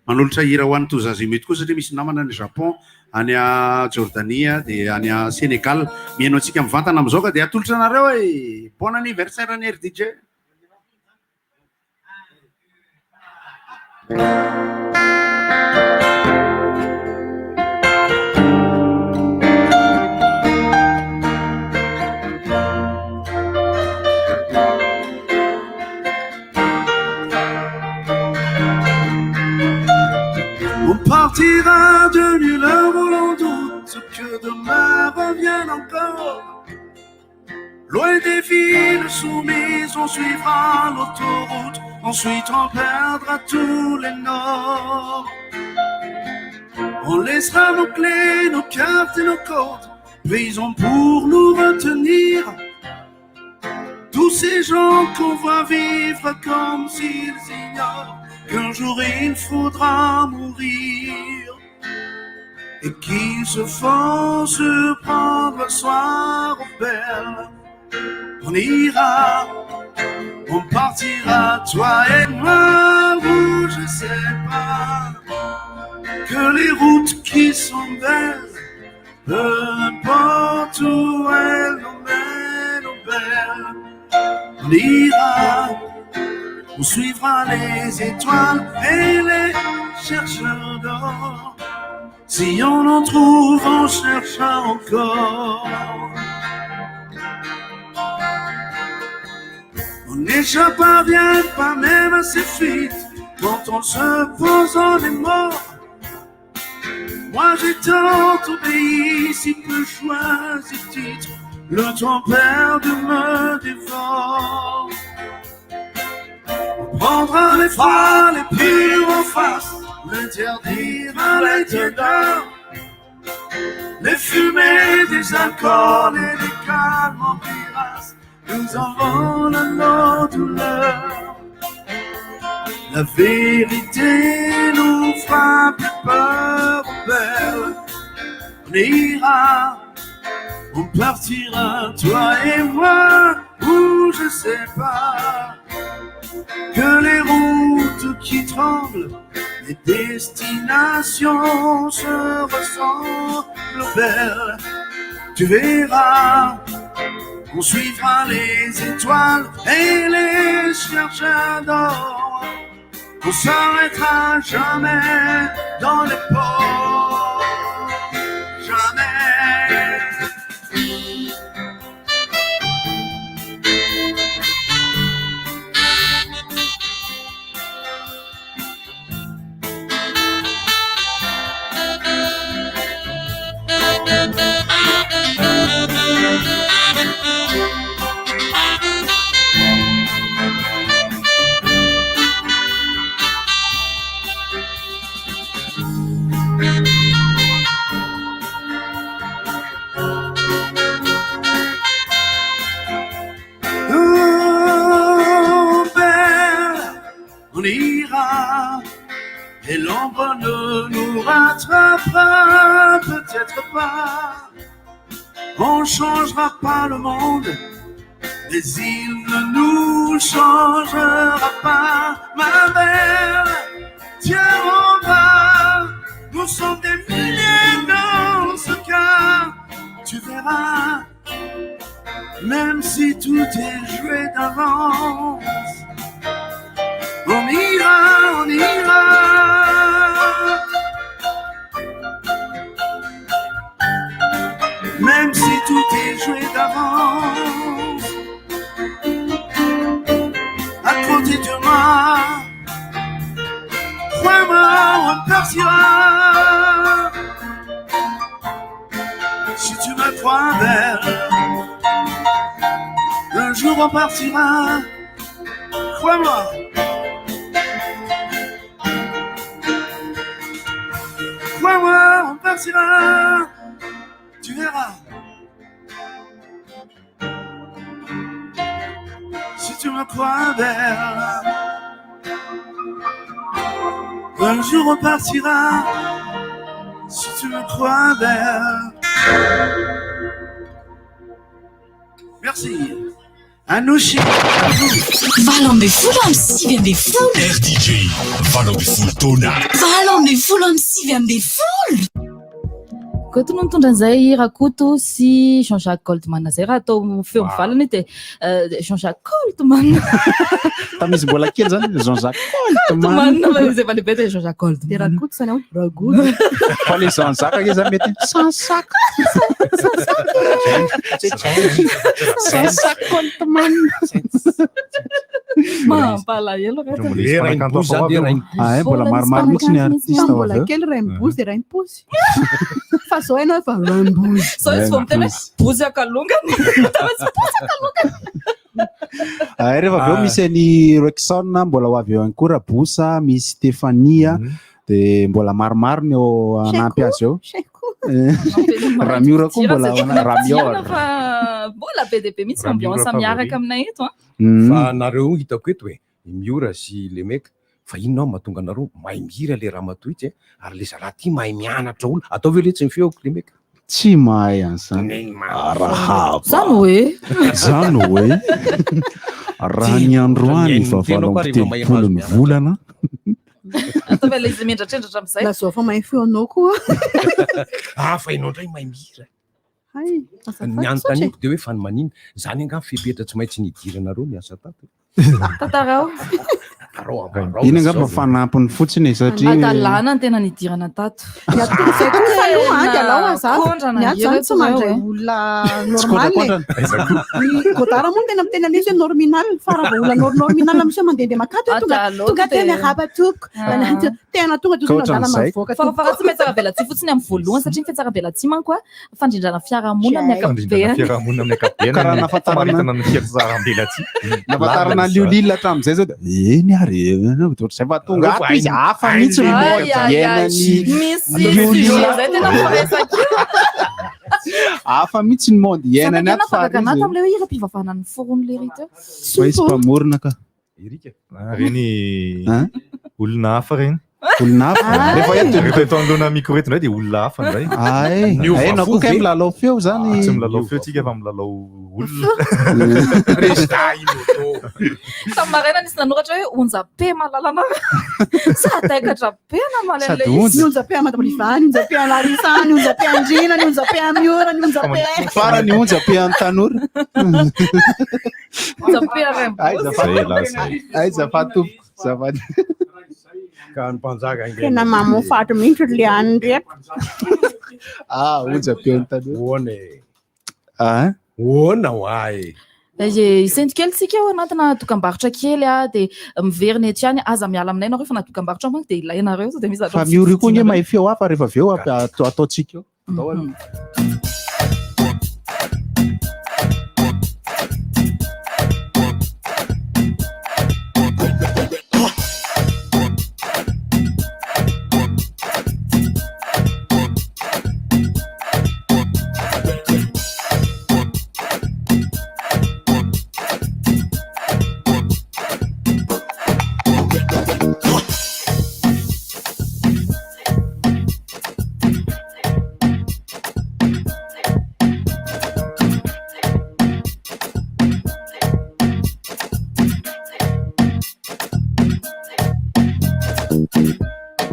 manolotra hira ho an'ny tozazimy tokoa satria misy namana ny Japon any a Jordania dia any a Sénégal mihaino antsika mivantana am'izao ka dia atolotra anareo e bon anniversaire any RDJ On partira de nulle heure où l'on doute que demain revienne encore. Loin des villes soumises, on suivra l'autoroute, ensuite on perdra tous les noms. On laissera nos clés, nos cartes et nos codes, prisons pour nous retenir. Tous ces gens qu'on voit vivre comme s'ils ignorent qu'un jour il faudra mourir et qu'ils se font surprendre le soir aux belles. On ira, on partira, toi et moi, où je sais pas, que les routes qui sont belles, peu importe où elles nous mènent aux belles. On ira, on suivra les étoiles et les chercheurs d'or. Si on en trouve, on cherchera encore. On n'échappe à rien, pas même à ses fuites, quand on se pose en est mort. Moi j'ai tant obéi, si peu choisi titre, le temps perdu me dévore. On prendra les froids, les purs en face, l'interdire les dieux d'or, les fumées des alcools et les calmes en cuirasse nous envolent nos douleurs. La vérité nous fera plus peur aux belles. On ira, on partira, toi et moi, où je sais pas, que les routes qui tremblent, les destinations se ressemblent belles. Tu verras, on suivra les étoiles et les chercheurs d'or. On s'arrêtera jamais dans les ports, jamais. Et l'ombre ne nous rattrapera peut-être pas. On changera pas le monde, mais il ne nous changera pas. Ma belle, tiens mon bras, nous sommes des milliers dans ce cas. Tu verras, même si tout est joué d'avance, on ira, on ira. Même si tout est joué d'avance, à côté de moi, crois-moi, on partira. Si tu me crois belle, un jour on partira. Crois-moi. Crois-moi, on partira. Tu verras. Si tu me crois belle, un jour on partira. Si tu me crois belle. Merci. Anouchi. Valon mivola amin'ny 5 ambin'ny folo. RDJ Valon mivola taona. Valon mivola amin'ny 5 ambin'ny folo. Koto no nitondra an'izay Rakoto sy Jean-Jacques Goldman zay raha atao feo mivalana ty Jean-Jacques Goldman. Tamisy mbola kely zany Jean-Jacques Goldman. Zay va lehibe ty Jean-Jacques Goldman. Dia Rakoto zany ao Ragoto. Fa le Jean-Jacques ake zany mety Jean-Jacques. Jean-Jacques Goldman. Mampalahelo mbola maromaro mihitsy ny artiste ao mbola kely Raimbozy dia Raimpozy. Fa zao ianao efa Raimbozy. So izy vao miteny bozy akalongany. Rehefa avy eo misy ny Rexon mbola ho avy eo ihany koa Rabosa, misy Stefania dia mbola maromaro ny eo anampy azy eo. Ramiora koa mbola Ramiora. Mbola be dia be mihitsy ambiance miaraka aminay eto. Fa nareo hitako eto hoe Miora sy Lemeka fa inona mahatonga anareo mahay mihira le ramatoa ity ary le zalahy ty mahay mianatra olo atao ve le tsy mifeo Lemeka tsy mahay an'izany rahaba zany hoe raha ny androany fa valom-telopolo ny volana atao ve le izy miendratrendratra amin'izay la zao fa mahay feo anao koa fa ianao ndray mahay mihira ny anontaniko dia hoe fa ny manina zany anga fepetra tsy maintsy nidiranareo miasa tato tantarao iny angamba fanampiny fotsiny satria adalana ny tena nidirana tato zay koa faloha galao azany tsy mandray olona normal ny godara moa tena mitena an'izy hoe norminal fa raha vao olona norminal misy mandehandeha makato tonga tena rabatoko tena tonga dozonadala mavoaka fa tsy fiatsara-bela tsy fotsiny amin'ny voalohany satria ny fiatsara-bela tsy manko a fandrindrana fiarahamonina amin'ny ankapobeny karaha nafatarana liolila hatramin'izay zao dia eny ary zay fa tonga ato izy hafa mihitsy ny mody hafa mihitsy ny mody iainany ato fa nato am'le hoe ira mpivavahana ny forony le rito fa izy mpamorona ka reny olona hafa reny olona hafa rehefa eto anoloana micro eto ndray dia olona hafa ndray na koa kay milalao feo zany tsy milalao feo tsika fa milalao olona tamaraina nisy nanoratra hoe onja-pe malalana sa taikatra be na malele ny onja-pe amadamolivany onja-pe alarisany onja-pe andrina ny onja-pe amiora ny onja-pe fara ny onja-pe antanora onja-pe arembozy zafatopoko zafady tena mamofatra mihitsy le any rehetra onja-pe antanora Oana hoay. Isento kely tsika ao anatina dokam-barotra kely dia miverina ety ihany aza miala aminay nareo fa na dokam-barotra manko dia ilainareo dia misy fa miory koa nge mahay feo hafa rehefa avy eo ataotsika eo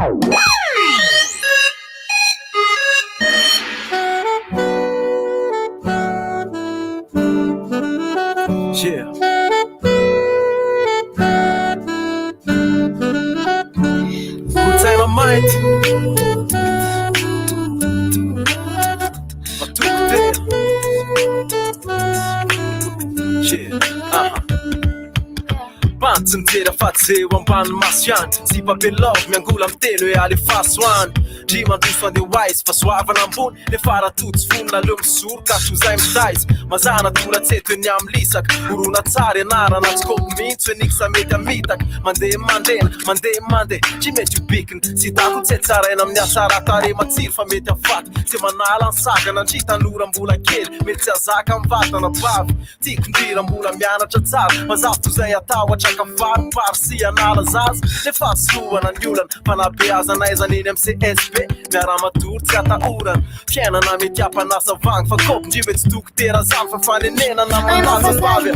Yeah. Full Dynamite. Pantsintera fatseo ambany masiany tsy papelov miangola mitelo hoe alefaso any dry mandroso ande wise fa soavana ambony le faratotsy vonona leo misoro ka tozay mitaizy mazana toratsetony amy lisaka orona tsara ianarana tskopy mihitsy hoe niksa mety amitaka mandeha mandeha tsy mety ubikiny sy dako tsy tsaraina amin'ny asara tare matsiro fa mety afaty tsy manala ny sagana andry tanora mbola kely mety tsy azaka amin'ny vatana bavy tiako ndrira mbola mianatra tsara mazavy tozay atahotra kafary parsi anala zazy lefa soana ny olana fa nabeazana aizaneny amin'ny CSP miara-matory tsy atahorana fiainana mety ampanasa vangy fa kopy ndry hoe tsy dokotera zany fa fanenenana manaza vavy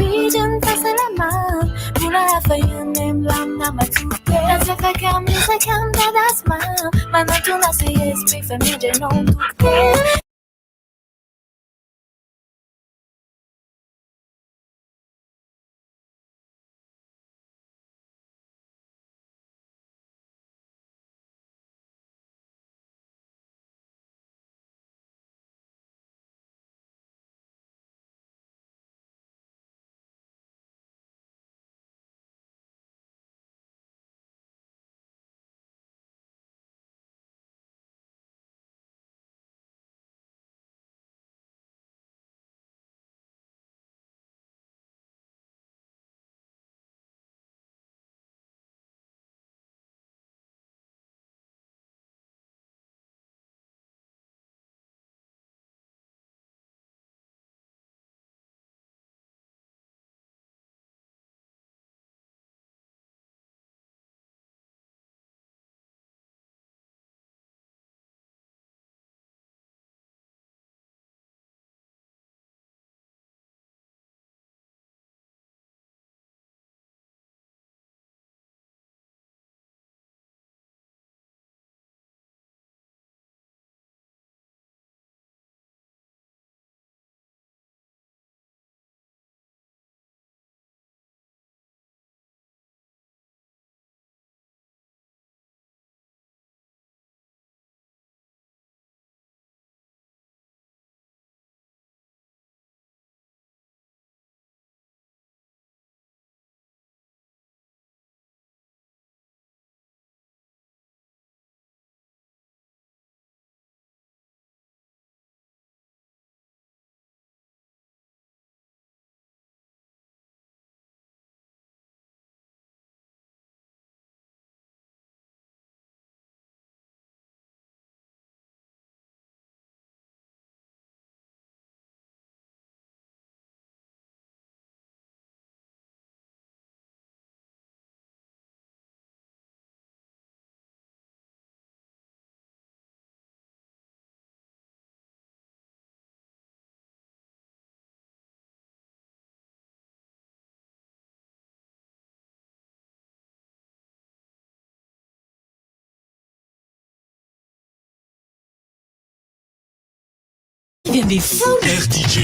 Ambin'ny folo RDJ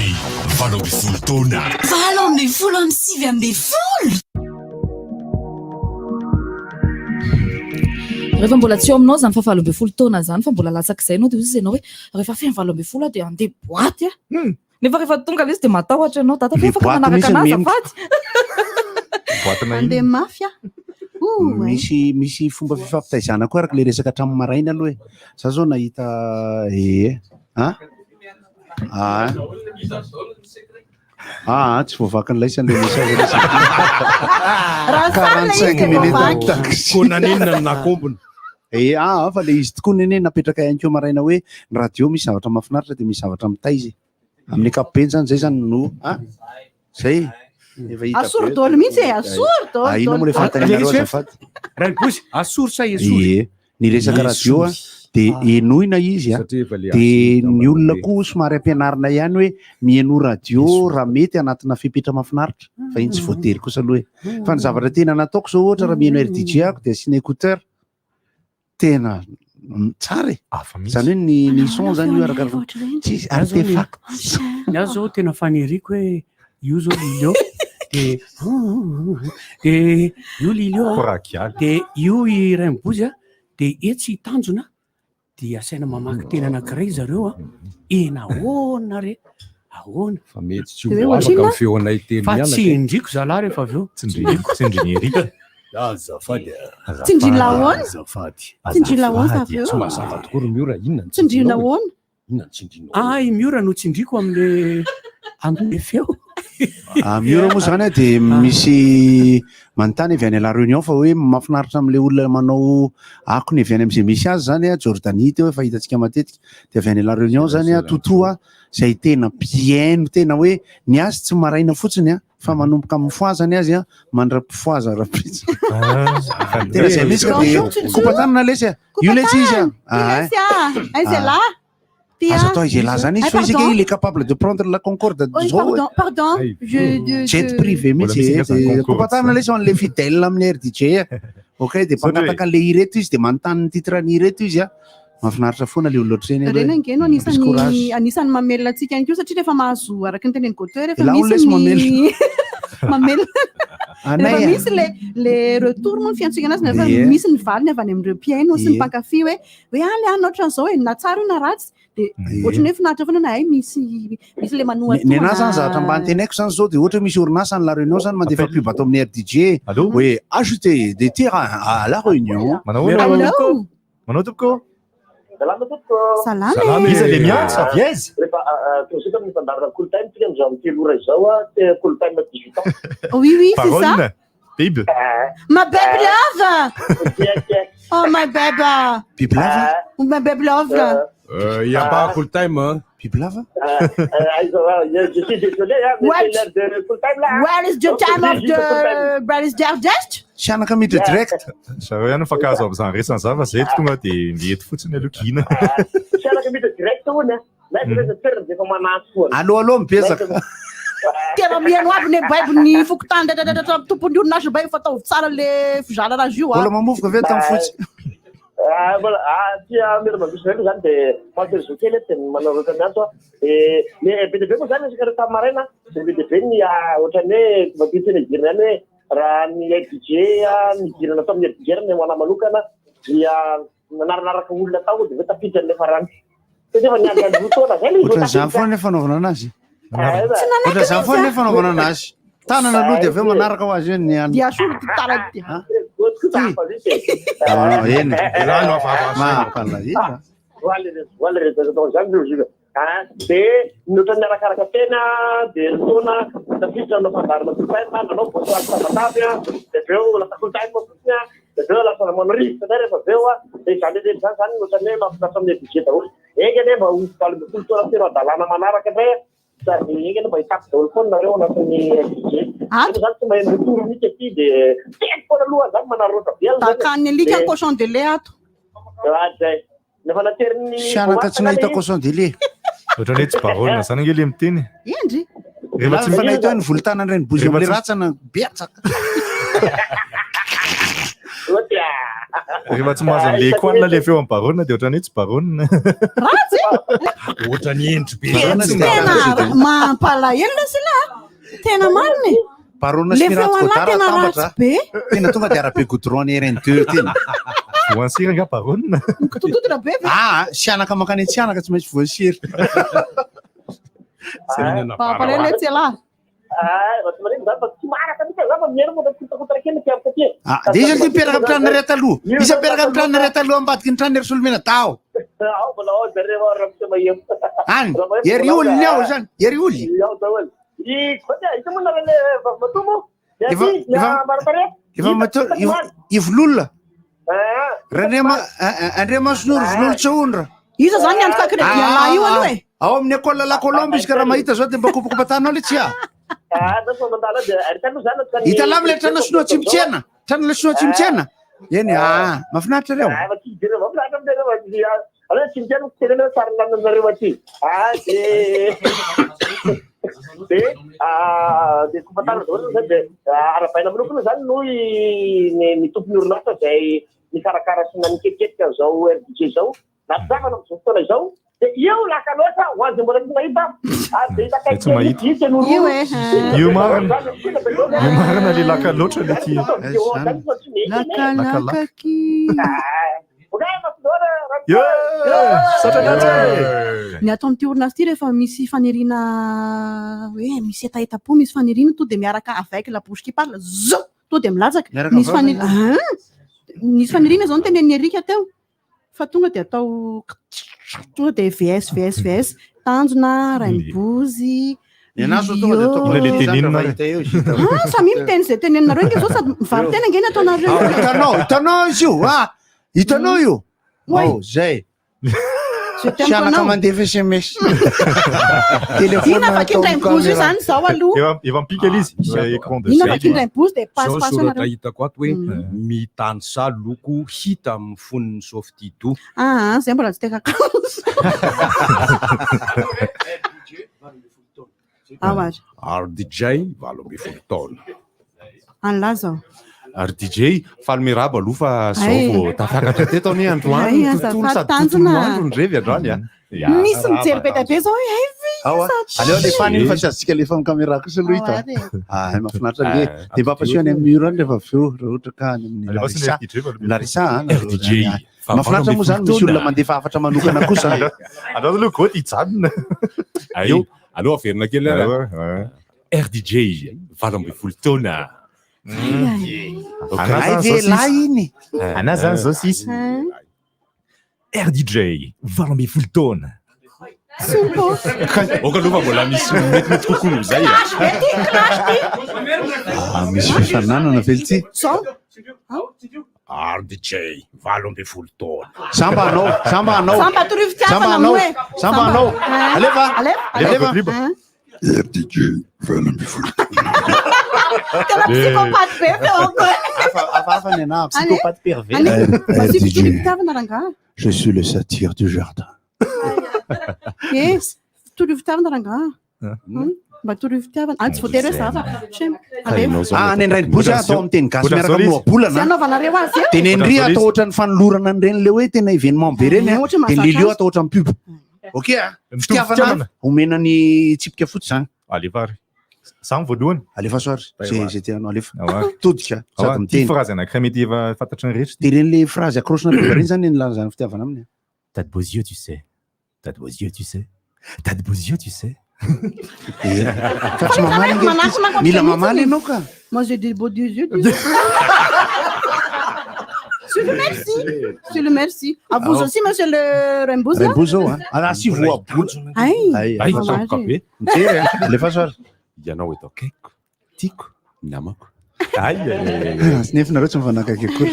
valo ambin'ny folo taona valo ambin'ny folo amin'ny sivy ambin'ny folo rehefa mbola tsy eo aminao zany fa valo ambin'ny folo taona zany fa mbola latsak'izay anao dia ozy ianao hoe rehefa feno valo ambin'ny folo dia andeha boaty nefa rehefa tonga izy dia matahotra ianao tata fa afaka manaraka anazy afady andeha mafy misy fomba fifampitaizana koa araka le resaka hatramin'ny maraina aloha e za zao nahita tsy voavakin'ilay sy an'le mesa 45 minutes konaninona nakombona fa le izy tokoa nene napetraka ihany maraina hoe ny radio misy zavatra mahafinaritra dia misy zavatra mitaizy amin'ny ankapobeny zany zay zany no zay asoro-dôly mihitsy e asoro-dôly ino moa le fantanareo azafady raibosy asoro say esory ny resaka radio dia enoina izy dia ny olona koa somary ampianarina ihany hoe mieno radio raha mety anatina fipetra mahafinaritra fa iny tsy voatery kosa aloha fa ny zavatra tena nataoko zao ohatra raha mieno RDJ ako dia asina écouteur tena tsara e zany hoe ny son zany io artefact ny azy zao tena faniriko hoe io zao lilio de io lilio de io iray mibozy a de etsy hitanjona de asaina mamaky tena anankiray zareo a enahoana re ahoana fa mety tsy afaka amin'ny feonay teny fa tsy indriko zalahy rehefa avy eo tsindrinierika azafady tsindrinahoana tsindrinahoana avy eo tsy mazava tokoa ro miora inona tsindrinahoana inona tsindrina ay miora no tsindriko amle feo miora moa zany de misy manontany avy any la réunion fa hoe mahafinaritra am'le olona manao akony avy any am'izay misy azy zany a jordanite hoe fa hitatsika matetika de avy any la réunion zany a totoa zay tena bien tena hoe ny azy tsy maraina fotsiny a fa manomboka amin'ny foazany azy a mandra-pifoaza rapritsa tena zay misy ka de kopatanana lesy a io lesy izy a azo atao izy là zany izy fa izy ke il est capable de prendre la concorde pardon jet privé mihitsy kopatanana lesy ho an'le fidèle amin'ny RDJ ok de mpangataka an'le ireto izy de manontany ny titrany ireto izy a mahafinaritra foana le olona ohatrany reny angeno anisany mamelona antsika any ko satria rehefa mahazo araky ny teneny goteur rehefa misy mamelona rehefa misy le retour moa ny fiantsika anazy nefa misy ny valiny avy any amin'ireo mpiaino sy ny mpankafy hoe ale any ohatran'izao e na tsara io na ratsy de ohatrany hoe finaritra foana na hay misy le manoa ny anazy zany zavatra mba antenaiko zany zao de ohatra misy orinasa ny la réunion zany mandefa pub atao amin'ny RDJ hoe ajouter des terrains à la réunion manao tompoko salama izy le miantsa viaiza rehefa tosika amin'ny fandarana kolotaina tsika amin'izao amin'ny telo ora izao a kolotaina 18 ans oui c'est ça bible my baby love oh my baby bible love my baby love il y a pas full time hein bible love je suis désolé hein mais c'est l'heure de full time là where is the time of the brothers digest sianaka miditra direct zareo ihany mifakazo amin'izany resany zava zay tonga de mety fotsiny alokina sianaka miditra direct hoana na direct terre de comme manasy foana allo mibezaka tena mihaino aby ne bible ny fokotany tompony orinasa bay fa atao tsara le fizala razy io mbola mamovoka ve tamin'ny fotsy voilà tia mero mabisy reny zany de mahaterizao kely tena manao roatra miantso mais be deabe moa zany asika rehefa maraina de be deabe ny ohatrany hoe mabiteny hirina any hoe raha ny RDJ ny hirana atao amin'ny RDJ ny hoana manokana dia naranaraka olona tao de ve tafiditra ny farany efa niandany rotaona zay ohatrany zany foana le fanaovana anazy ohatrany zany foana le fanaovana anazy tanana aloha de aveo manaraka ho azy hoe ny any dia solo tara eny mampalahila de notrany arakaraka tena de tona tafiditra nanao fandarana kolotaina nanao bosoaly savatavy a de aveo lasa kolotaina mofotsiny a de aveo lasa manao rivotra zay rehefa aveo a de zany lely zany zany notrany hoe mahafinaritra amin'ny budget daholo eny ane mba valo ambin'ny folo taona tena adalàna manaraka ndray sady eny ane mba hitapy daholo foana nareo anatin'ny budget zany tsy maheno retour mihitsy aty de teny foana aloha zany manarotra velona bakany alika cochon de lait ato zay nefa nateriny sianaka tsy nahita cochon de lait ohatrany hoe tsy barolina zany angely amiteny endry rehefa tsy fanahita hoe ny volontanany reny bozy am'le ratsana betsaka rehefa tsy mahazo an'le koanina le feo amin'ny barolina de ohatrany hoe tsy barolina ratsy ohatrany endry be tena mampalahelo sila tena mariny barolina sy miratsy godara tambatra tena tonga de arabe goudron ny RN2 tena voansiry nga barolina tototona be sianaka makany tsianaka tsy maintsy voansiry mampalahelo etsy ala de izy ty miperaka amin'ny tranona ray taloha izy miperaka amin'ny tranona ray taloha ambadiky ny tranona ery solomena tao any ery olony ao zany ery oly ivololona andre masonoro vololo tsaondra iza zany niantoka crédit ala io aloha e ao amin'ny école la Colombe izy karaha mahita zao de mba kopakopatanao le tsy hita la amile trana sinoa tsy mitsena trana le sinoa tsy mitsena eny mahafinaritra reo de kofatana daholo zany de arabaina manokana zany noho ny tompony orinasa zay mikarakara sy naniketikeka zao RDJ zao nampizavana am'izao fotoana izao de io laka loatra ho azy mbola tsy mahita ary de io marina le laka loatra le ty lakalakaky ny atao am'ty orina azy ty rehefa misy fanirina hoe misy etaeta-po misy fanirina to de miaraka avec la bouche qui parle zo to de milatsaka misy fanirina zao nytenen'ny Erika teo fa tonga de atao tonga de VS tanjona raimbozy samy miteny zay teneninareo inge zao sady mivary tena ngeny ataonareo hitanao izy io hitanao io zay sianaka mandefa SMS ina fakindram-bozy io zany zao aloha efa mipika izy ina fakindram-bozy de pasipasy hitako ato hoe mitany sa loko hita amin'ny foniny softido zay mbola tsy teka RDJ 12 taona anla zao RDJ falmeraba aloha fa zao vao tafakatra teto any androany tontolo sady tontolo andro ndrevy androany misy mijery be be zao aleo le fany fa tsy azontsika lefa amin'ny caméra kosa aloha hita mahafinaritra le de mampaseho any amin'ny mur any rehefa aveo raha ohatra ka any amin'ny Larissa RDJ mahafinaritra moa zany misy olona mandefa afatra manokana kosa anao aloha goty hijanona aloha averina kely RDJ 12 taona lahy iny ana zany zao sisy RDJ 12 taona oka aloha fa mbola misy metimety kokoa zay misy fifananana vely ty RDJ 12 taona samba anao alefa RDJ 12 tena psychopathe be afafany ana psychopathe pervers je suis le satire du jardin torohevitavana rangaha mba torohevitavana tsy voatery hoe zava any andrainibozy atao amin'ny teny gasy miaraka amin'ny lohabolana anaovanareo azy tenendry atao ohatra ny fanolorana an'ireny le hoe tena événement be reny de lelio atao ohatra ny pub ok fitiavana omenany tsipika fotsy zany alevary samy voalohany alefa soary zay tianao alefa todika sady miteny phrase anakira mety efa fantatry ny rehetra de reny le phrase akrosina biba reny zany nilana zany fitiavana aminy t'as de beaux yeux tu sais t'as de beaux yeux tu sais t'as de beaux yeux tu sais fa tsy mamaly mila mamaly ianao ka moi j'ai des beaux yeux Monsieur le merci. À vous aussi, monsieur le Rembouze. Rembouze, hein. Si vous ianao eto akaiko tiako namako sy nefinareo tsy mifanakaiky akory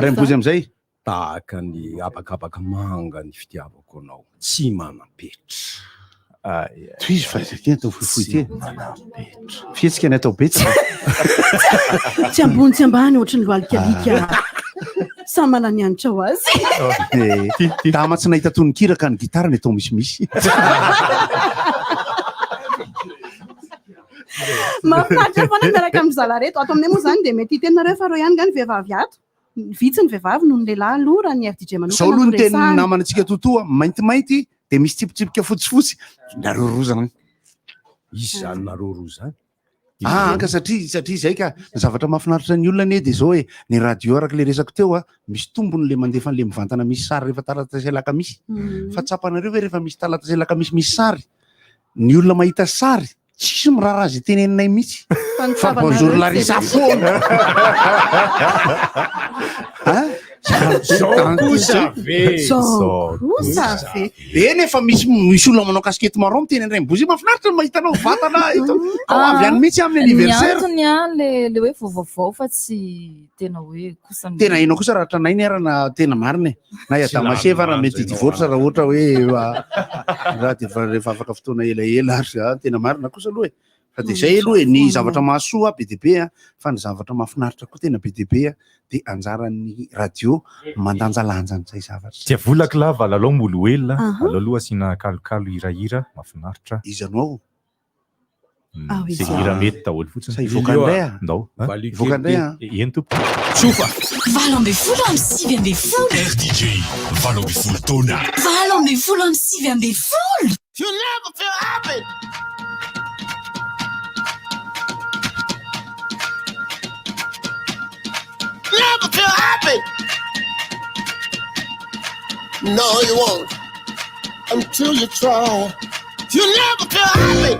Rembouze amizay tahaka ny abakabaka manga ny fitiavako anao tsy manapetra izy fa ty atao fohifohy ty fihetsika ny atao betsy tsy ambony tsy ambany ohatrany loalikalika sa mana ny anitra ho azy tama tsy nahita tononkiraka ny gitara ny atao misimisy mahafinaritra foana miaraka amin'ny zalareto ato aminay moa zany de mety hitenareo fa reo ihany nga ny vehivavy ato vitsy ny vehivavy noho ny lehilahy aloha raha ny RDJ manokana zao aloha ny teny namanantsika totoa maintimainty de misy tsipitsipika fotsifotsy nareo roa zany izy zany nareo roa zany ka satria zay ka zavatra mahafinaritra ny olona ne de zao hoe ny radio araka le resako teo misy tombony le mandefa an'le mivantana misy sary rehefa talataselaka misy fa tsapanareo hoe rehefa misy talataselaka misy sary ny olona mahita sary tsisy mirara azy teneninay mihitsy fa bonjour Larissa foana eny efa misy olona manao kaskety marron miteny Rembouze mahafinaritra mahitanao vatana ito avy any mihitsy amin'ny anniversaire le hoe vaovao fa tsy tena hoe kosa tena hainao kosa raha tranay ny arana tena marina na iadamaseva raha mety divorce raha ohatra hoe raha de rehefa afaka fotoana elaela ary tena marina kosa aloha e fa de zay aloha e ny zavatra mahasoa be dia be fa ny zavatra mahafinaritra koa tena be dia be de anjaran'ny radio mandanjalanja an'izay zavatra tia volaka lava lalao moloela alaloha asiana kalokalo hirahira mahafinaritra izy anao Hira mety daholo fotsiny. Sa ivoaka indray a? Ndao. Ivoaka indray a? Eny tompo. Tsofa. 26 RDJ 26 taona. 26 You never feel happy. Never feel happy. No, you won't. Until you try. You never feel happy.